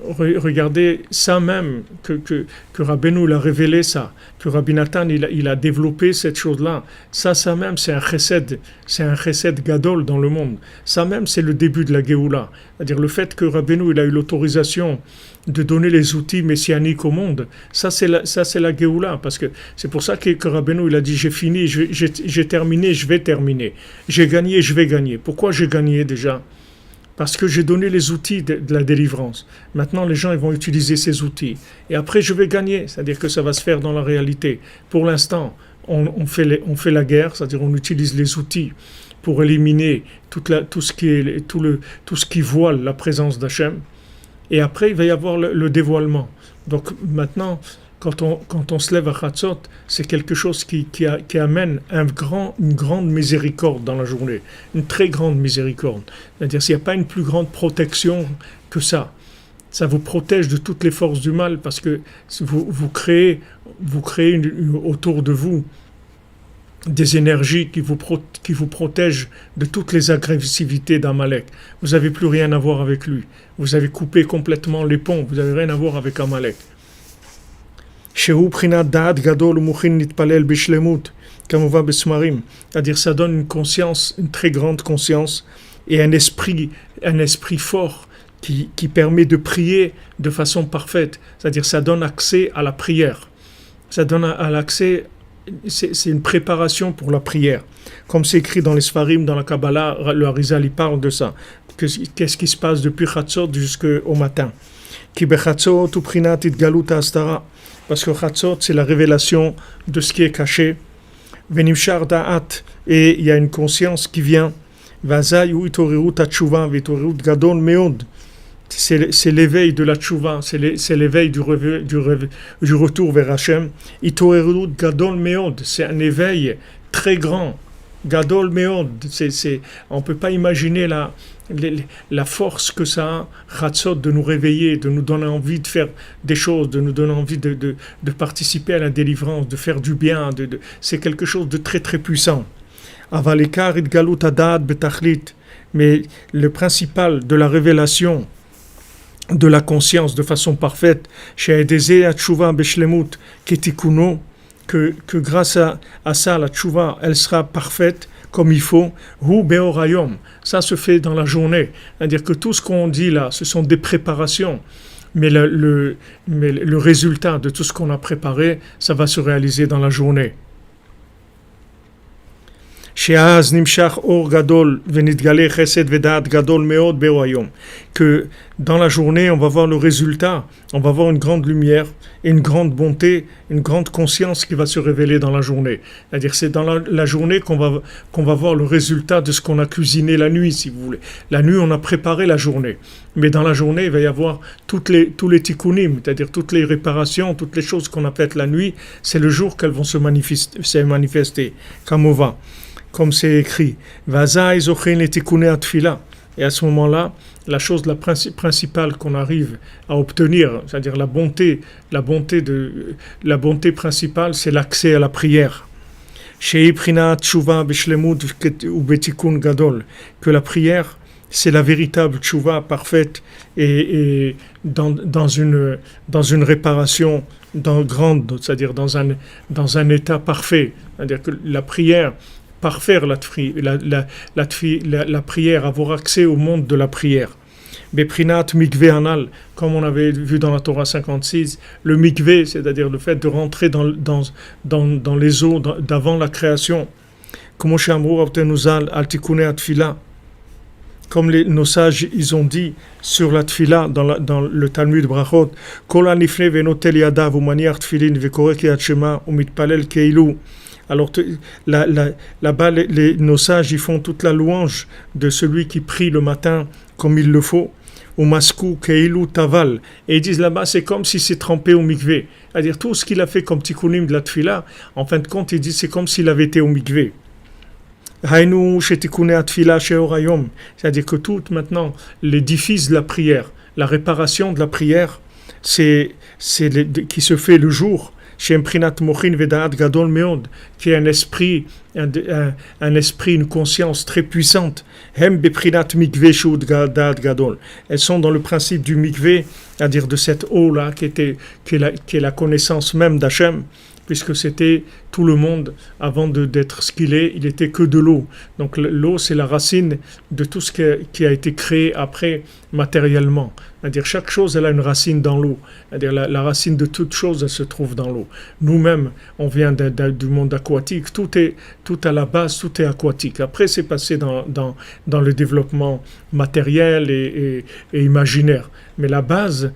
regardez ça même, que Rabbeinu l'a révélé ça, que Rabbi Nathan il a développé cette chose-là, ça même c'est un chesed gadol dans le monde, ça même c'est le début de la Géoula, c'est-à-dire le fait que Rabbeinu il a eu l'autorisation de donner les outils messianiques au monde, ça c'est la Géoula, parce que c'est pour ça que Rabbeinu il a dit j'ai fini, j'ai terminé, je vais terminer, j'ai gagné, je vais gagner. Pourquoi j'ai gagné déjà? Parce que j'ai donné les outils de la délivrance. Maintenant, les gens ils vont utiliser ces outils. Et après, je vais gagner. C'est-à-dire que ça va se faire dans la réalité. Pour l'instant, on fait la guerre, c'est-à-dire on utilise les outils pour éliminer tout ce qui voile la présence d'Hachem. Et après, il va y avoir le dévoilement. Donc maintenant, quand on se lève à Chatzot, c'est quelque chose qui amène une grande miséricorde dans la journée, une très grande miséricorde. C'est-à-dire s'il n'y a pas une plus grande protection que ça vous protège de toutes les forces du mal parce que vous créez autour de vous des énergies qui vous protègent de toutes les agressivités d'Amalek. Vous n'avez plus rien à voir avec lui. Vous avez coupé complètement les ponts. Vous n'avez rien à voir avec Amalek. C'est-à-dire ça donne une conscience, une très grande conscience et un esprit fort qui permet de prier de façon parfaite. C'est-à-dire ça donne accès à la prière. Ça donne à l'accès, c'est une préparation pour la prière. Comme c'est écrit dans les Sfarim, dans la Kabbalah, le Harizal, il parle de ça. Qu'est-ce qui se passe depuis Chatzot jusqu'au matin. Parce que Chatzot, c'est la révélation de ce qui est caché. Venimshar da'at, et il y a une conscience qui vient. Vazayu itorerut atshuva, vitorerut gadol meod. C'est l'éveil de la tchouva, c'est l'éveil du retour vers Hachem. Itorerut gadol meod, c'est un éveil très grand. Gadol meod, on ne peut pas imaginer la force que ça a, Chatzot, de nous réveiller, de nous donner envie de faire des choses, de nous donner envie de participer à la délivrance, de faire du bien. C'est quelque chose de très très puissant. Avalekar itgalut adad betachlit, mais le principal de la révélation de la conscience de façon parfaite, she'edeze atshuva beshlemut ketikuno, que grâce à ça, la tchouva, elle sera parfaite comme il faut. Hu beorayom, ça se fait dans la journée. C'est-à-dire que tout ce qu'on dit là, ce sont des préparations mais le résultat de tout ce qu'on a préparé, ça va se réaliser dans la journée. שאז נמשך אור גדול ונתגלה חסד ודעת גדול מאוד באור היום. Que dans la journée, on va voir le résultat, on va voir une grande lumière, une grande bonté, une grande conscience qui va se révéler dans la journée. C'est-à-dire c'est dans la journée qu'on va voir le résultat de ce qu'on a cuisiné la nuit, si vous voulez. La nuit, on a préparé la journée. Mais dans la journée, il va y avoir tous les tikkunim, c'est-à-dire toutes les réparations, toutes les choses qu'on a faites la nuit, c'est le jour qu'elles vont se manifester. Kamova. Comme c'est écrit, et à ce moment-là, la chose principale qu'on arrive à obtenir, c'est-à-dire la bonté principale, c'est l'accès à la prière. Que la prière, c'est la véritable tchouva parfaite et dans une réparation grande, c'est-à-dire dans un état parfait. C'est-à-dire que la prière, parfaire la prière, avoir accès au monde de la prière. Beprinat mikvé anal, comme on avait vu dans la Torah 56, le mikvé, c'est-à-dire le fait de rentrer dans les eaux d'avant la création. Comme nos sages, ils ont dit sur la tfila, dans le Talmud Brachot, Kola nifne venotel yadav umaniach tfilin vekorek yad shema umitpalel keilu. Alors là-bas, nos sages, ils font toute la louange de celui qui prie le matin comme il le faut. Au maskou keilu taval. Et ils disent là-bas, c'est comme si c'est trempé au mikvé. C'est-à-dire tout ce qu'il a fait comme tikkunim de la tfila, en fin de compte, ils disent c'est comme s'il avait été au mikvé. Hainu shetikune atfila sheorayom. C'est-à-dire que tout maintenant, l'édifice de la prière, la réparation de la prière, c'est qui se fait le jour. Qui est un esprit, une conscience très puissante. Elles sont dans le principe du mikvé, c'est-à-dire de cette eau-là qui est la connaissance même d'Hachem, puisque c'était tout le monde, avant d'être ce qu'il est, il était que de l'eau. Donc l'eau, c'est la racine de tout ce qui a été créé après matériellement. C'est-à-dire chaque chose, elle a une racine dans l'eau. C'est-à-dire la racine de toute chose, elle se trouve dans l'eau. Nous-mêmes, on vient du monde aquatique. Tout à la base, tout est aquatique. Après, c'est passé dans le développement matériel et imaginaire. Mais la base,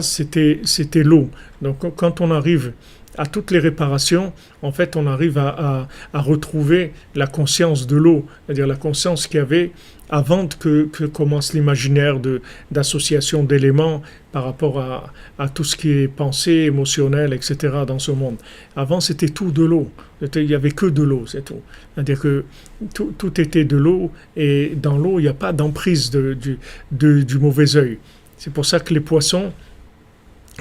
c'était l'eau. Donc quand on arrive à toutes les réparations, en fait, on arrive à retrouver la conscience de l'eau, c'est-à-dire la conscience qu'il y avait avant que commence l'imaginaire d'association d'éléments par rapport à tout ce qui est pensée, émotionnel, etc. dans ce monde. Avant, c'était tout de l'eau. Il n'y avait que de l'eau, c'est tout. C'est-à-dire que tout était de l'eau, et dans l'eau, il n'y a pas d'emprise du mauvais œil. C'est pour ça que les poissons,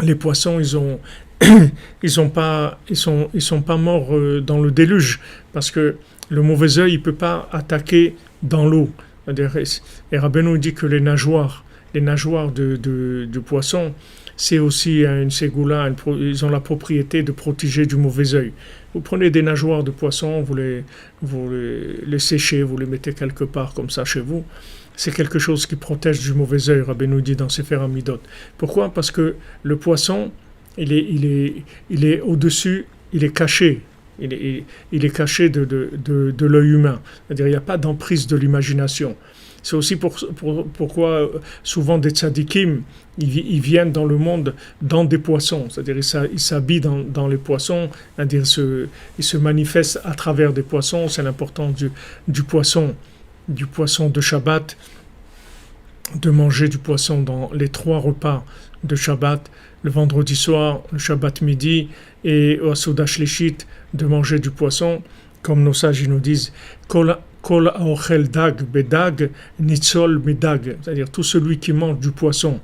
ils sont pas morts dans le déluge, parce que le mauvais œil, il peut pas attaquer dans l'eau. Et Rabbeinu dit que les nageoires de poisson, c'est aussi une ségoula, ils ont la propriété de protéger du mauvais œil. Vous prenez des nageoires de poisson, vous les séchez, vous les mettez quelque part comme ça chez vous. C'est quelque chose qui protège du mauvais œil, Rabbeinu dit dans Sefer Hamidot. Pourquoi ? Parce que le poisson, il est au-dessus, il est caché. Il est caché de l'œil humain. C'est-à-dire il n'y a pas d'emprise de l'imagination. C'est aussi pourquoi souvent des tzadikim, ils viennent dans le monde dans des poissons. C'est-à-dire ils s'habillent dans les poissons. C'est-à-dire ils se manifestent à travers des poissons. C'est l'importance du poisson de Shabbat, de manger du poisson dans les 3 repas de Shabbat, le vendredi soir, le Shabbat midi, et au Souda Shlishit, de manger du poisson, comme nos sages nous disent, Kol aochel dag bedag nitzol midag, c'est-à-dire tout celui qui mange du poisson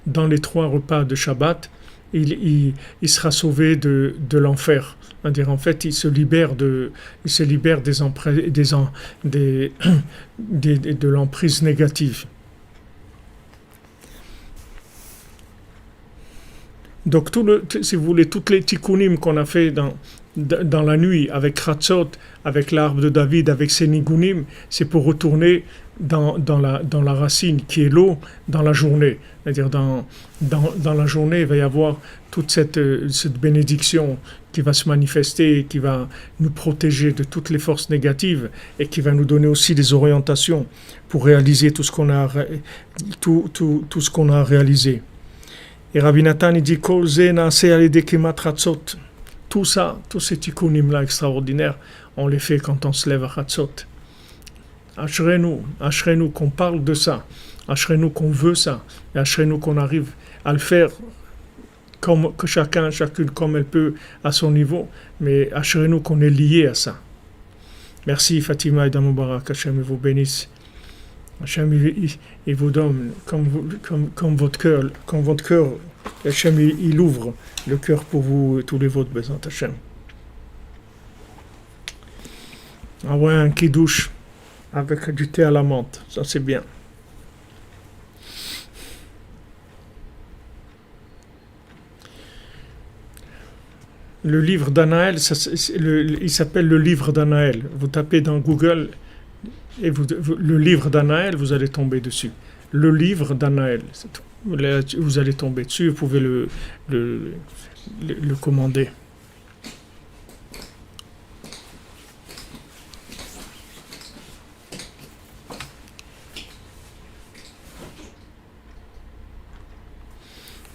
dans les 3 repas de Shabbat, il sera sauvé de l'enfer. C'est-à-dire en fait, il se libère de l'emprise négative. Donc si vous voulez, toutes les tikkunim qu'on a fait dans la nuit, avec Khatzot, avec l'arbre de David, avec ses nigunim, c'est pour retourner dans la racine qui est l'eau dans la journée. C'est-à-dire dans la journée, il va y avoir toute cette bénédiction qui va se manifester, et qui va nous protéger de toutes les forces négatives et qui va nous donner aussi des orientations pour réaliser tout ce qu'on a réalisé. Et Rabbi Nathan il dit Kol ze naaseh al yedei kemat chatzot. Tout ça, tous ces tikkunim là extraordinaires, on les fait quand on se lève à Chatzot. Ashrenu qu'on parle de ça, ashrenu qu'on veut ça, et ashrenu qu'on arrive à le faire comme que chacune comme elle peut à son niveau, mais ashrenu qu'on est lié à ça. Merci Fatima et Mubarak, Hachem vous bénisse. Hachem il vous donne comme votre cœur, Hachem il ouvre le cœur pour vous et tous les vôtres, Bézant Hachem. Ah ouais, un kidouche avec du thé à la menthe, ça c'est bien. Le livre d'Anaël, il s'appelle le livre d'Anaël. Vous tapez dans Google et le livre d'Anaël, vous allez tomber dessus. Le livre d'Anaël, c'est tout. Vous allez tomber dessus, vous pouvez le commander.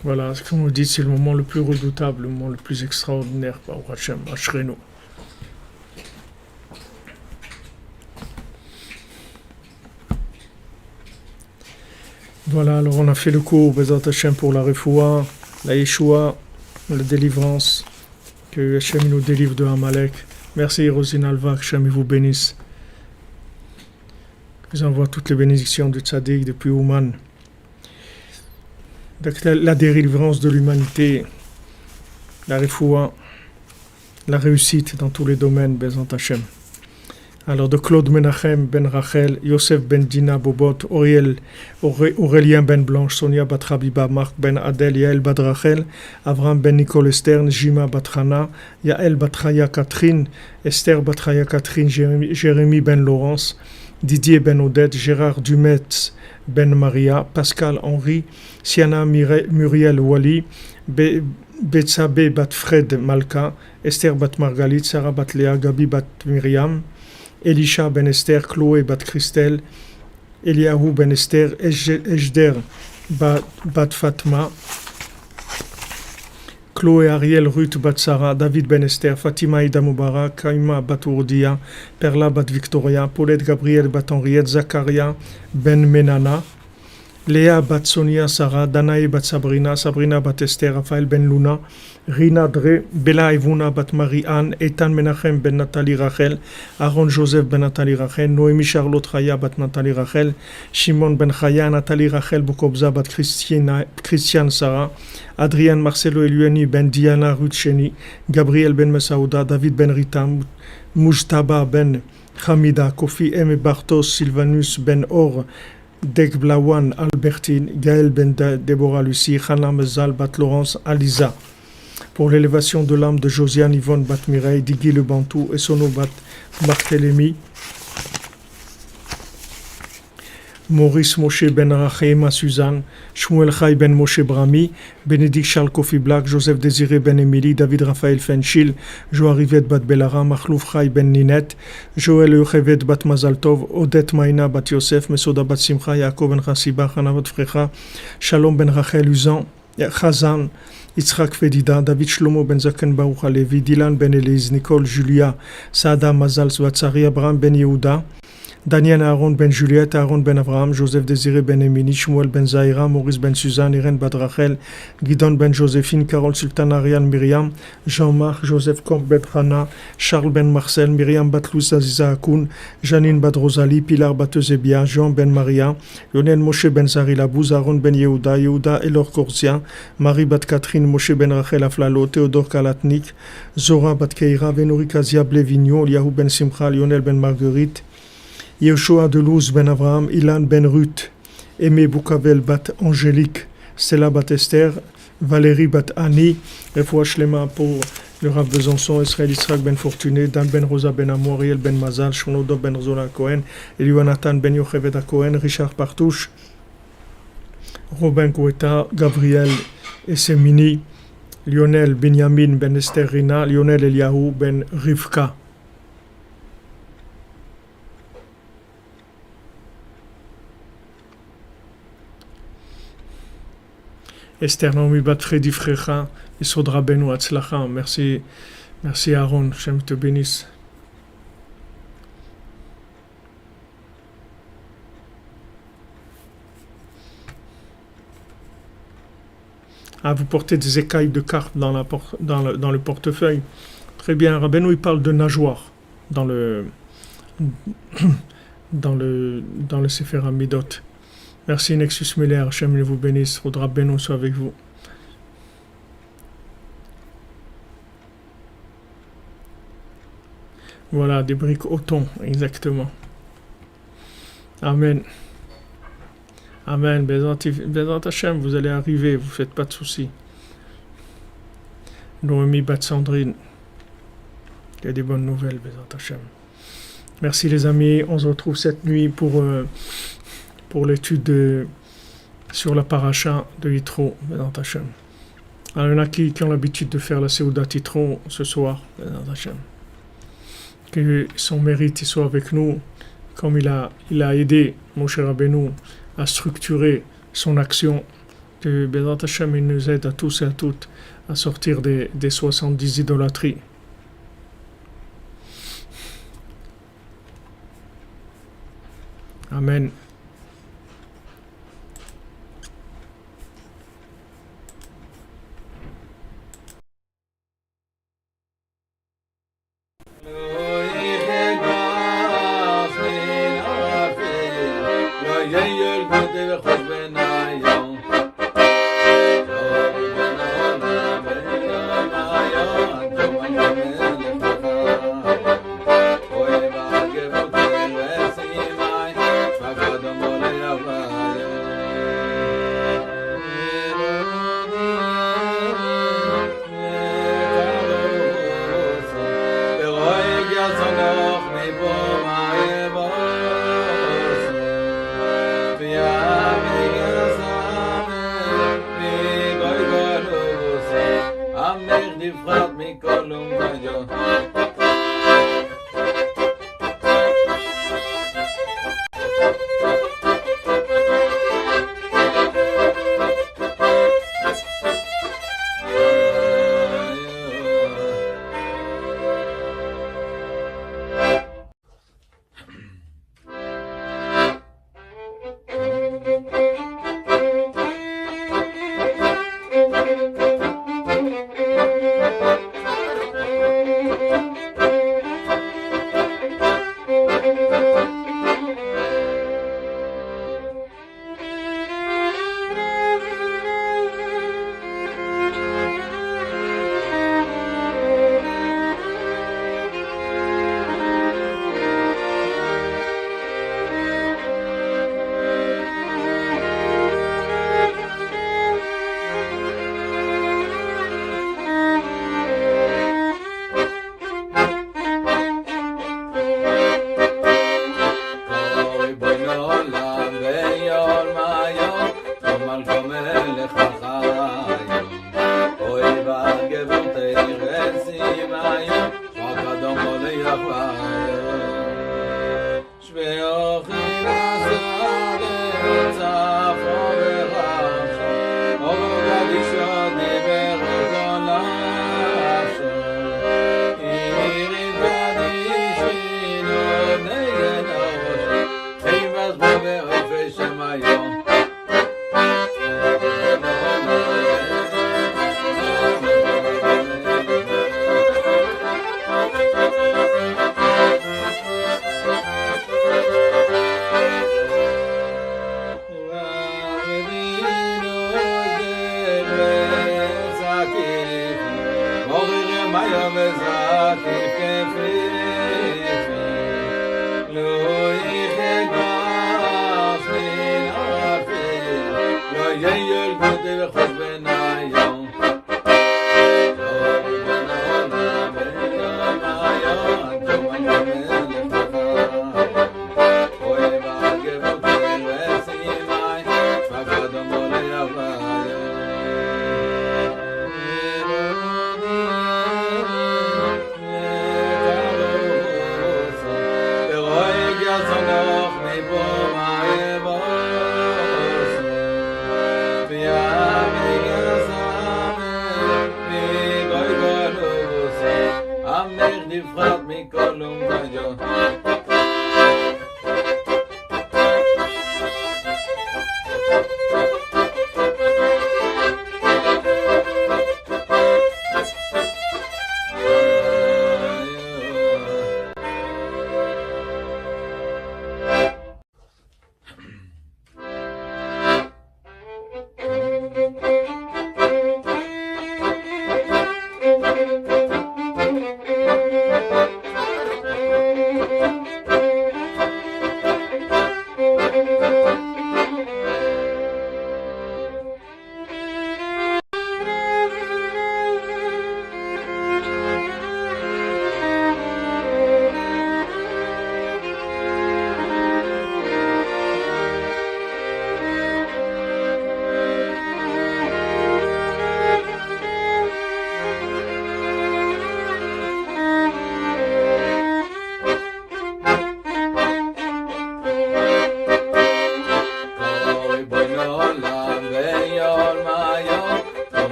Voilà, comme on dit, c'est le moment le plus redoutable, le moment le plus extraordinaire, par Hachem, Ashrenu. Voilà, alors on a fait le cours, Bézat Hachem, pour la Refoua, la Yeshua, la délivrance, que Hachem nous délivre de Amalek. Merci Rosine Alva, que Hachem vous bénisse. Je vous envoie toutes les bénédictions du Tzaddik depuis Ouman. La délivrance de l'humanité, la Refoua, la réussite dans tous les domaines, Bézat Hachem. Alors de Claude Menachem ben Rachel, Yosef ben Dina Bobot, Aurélien ben Blanche, Sonia bat Rabiba, Marc ben Adel, Yael bat Rachel, Avram ben Nicole Esther, Jima bat Hana, Yael bat Chaya Catherine, Esther bat Chaya Catherine, Jérémy ben Laurence, Didier ben Odette, Gérard Dumetz ben Maria, Pascal Henri, Siana Muriel Wali, Betsabe bat Fred Malka, Esther bat Margalit, Sarah bat Léa, Gabi bat Myriam, Elisha ben Esther, Chloé bat Christelle, Eliahu ben Esther, Ejder bat Fatma, Chloé Ariel Ruth bat Sarah, David ben Esther, Fatima Ida Mubarak, Kaima bat Urdia, Perla bat Victoria, Paulette Gabriel bat Henriette, Zakaria ben Menana, Léa bat Sonia Sarah, Danae bat Sabrina, Sabrina bat Esther, Raphaël ben Luna, Rina Dre, Bella Ivuna bat Marie-Anne, Ethan Menachem ben Nathalie Rachel, Aaron Joseph ben Nathalie Rachel, Noémie Charlotte Chaya bat Nathalie Rachel, Shimon ben Chaya, Nathalie Rachel Bokobza bat Christiane Sarah, Adrienne Marcelo Elueni ben Diana Ruth Cheni, Gabriel ben Mesaouda, David ben Rita, Mujtaba ben Hamida, Kofi M. Bartos, Sylvanus ben Or, Dek Blawan Albertine, Gaël ben Deborah Lucie, Hannah Mezal bat Laurence Aliza. Pour l'élévation de l'âme de Josiane Yvonne bat Mireille, Digui le Bantou et Sono bat Barthélemy, Maurice Moshe ben Rachema Suzanne, Shmuel Chai ben Moshe Brami, Bénédicte Charles Kofi Black, Joseph Désiré ben Émilie, David Raphaël Fenchil, Joarivet bat Bellara, Machlouf Chai ben Ninette, Joël Euchevet bat Mazaltov, Odette Maïna bat Yosef, Mesoda bat Simcha, Yaakov ben Chassiba, Hana bat Frecha, Shalom ben Rachel Uzan, Chazan, Yitzhak Fedida, David Shlomo ben Zaken Baruch Alevi, Dylan ben Elise, Nicole Julia, Saada Mazal Zwatzari, Abraham ben Yehuda, Daniel Aaron ben Juliette, Aaron ben Abraham, Joseph Désiré ben Emini, Shmuel ben Zahira, Maurice ben Suzanne, Irène bat Rachel, Guidon ben Joséphine, Carole Sultan Ariane Myriam, Jean-Marc, Joseph Comte ben Hana, Charles ben Marcel, Myriam bat Louis Aziza Akoun, Janine bat Rosalie, Pilar bat Eusebia, Jean ben Maria, Lionel Moshe ben Zari Labouz, Aaron ben Yehuda, Yehuda Elor Korzia, Marie bat Catherine, Moshe ben Rachel Aflalo, Théodore Kalatnik, Zora bat Keira, Vénori Kazia Blevignon, Yahou ben Simcha, Lionel ben Marguerite, Yehoshua de Luz ben Avraham, Ilan ben Ruth, Aimé Boukavel bat Angélique, Stella bat Esther, Valérie bat Annie, Refoua Shlema pour le Rav Besançon, Israël Yitzhak ben Fortuné, Dan ben Rosa ben Amo, Ariel ben Mazal, Shlomo ben Zola Cohen, Eliwanathan ben Yocheved Cohen, Richard Partouche, Robin Goueta, Gabriel Essemini, Lionel Benjamin ben Esther Rina, Lionel Eliahu ben Rivka. Esther Naomi bat Freddy Frecha, Yesod Rabbeinu Atzlacha. Merci, merci Aaron, Shem te bénisse. Ah, vous portez des écailles de carpe dans le portefeuille. Très bien. Rabbeinu, il parle de nageoire dans le Sefer Hamidot. Merci Nexus Muller, Hachem vous bénisse. Rabbeinu soit avec vous. Voilà, des briques au thon, exactement. Amen. Amen. Bezat Hachem, vous allez arriver, vous ne faites pas de soucis. Noémie Bat-Sandrine, il y a des bonnes nouvelles, Bezat Hachem. Merci les amis, on se retrouve cette nuit pour l'étude sur la paracha de Yitro, Bezat Hachem. Alors, il y en a qui ont l'habitude de faire la Seudat Yitro ce soir, Bezat Hachem. Que son mérite soit avec nous, comme il a aidé Moshe Rabbeinu à structurer son action, que Bezat Hachem il nous aide à tous et à toutes à sortir des 70 idolâtries. Amen.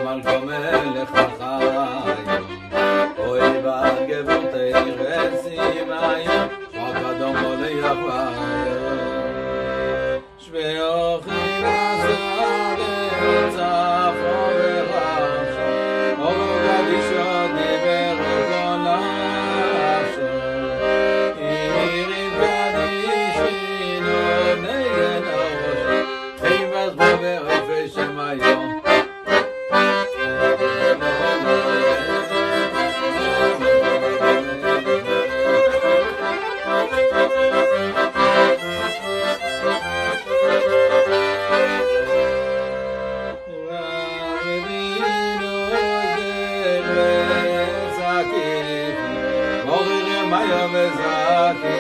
מלכו מלך החיים אוי בגבותי רסימיים שוק אדום עולי החיים שבי אוכי נסגר צפו ורחשו אורו גדישות דיבר כל נפשו עירים גדישינו נגן הראש חייבס בו באופי שמיום Maya mezaki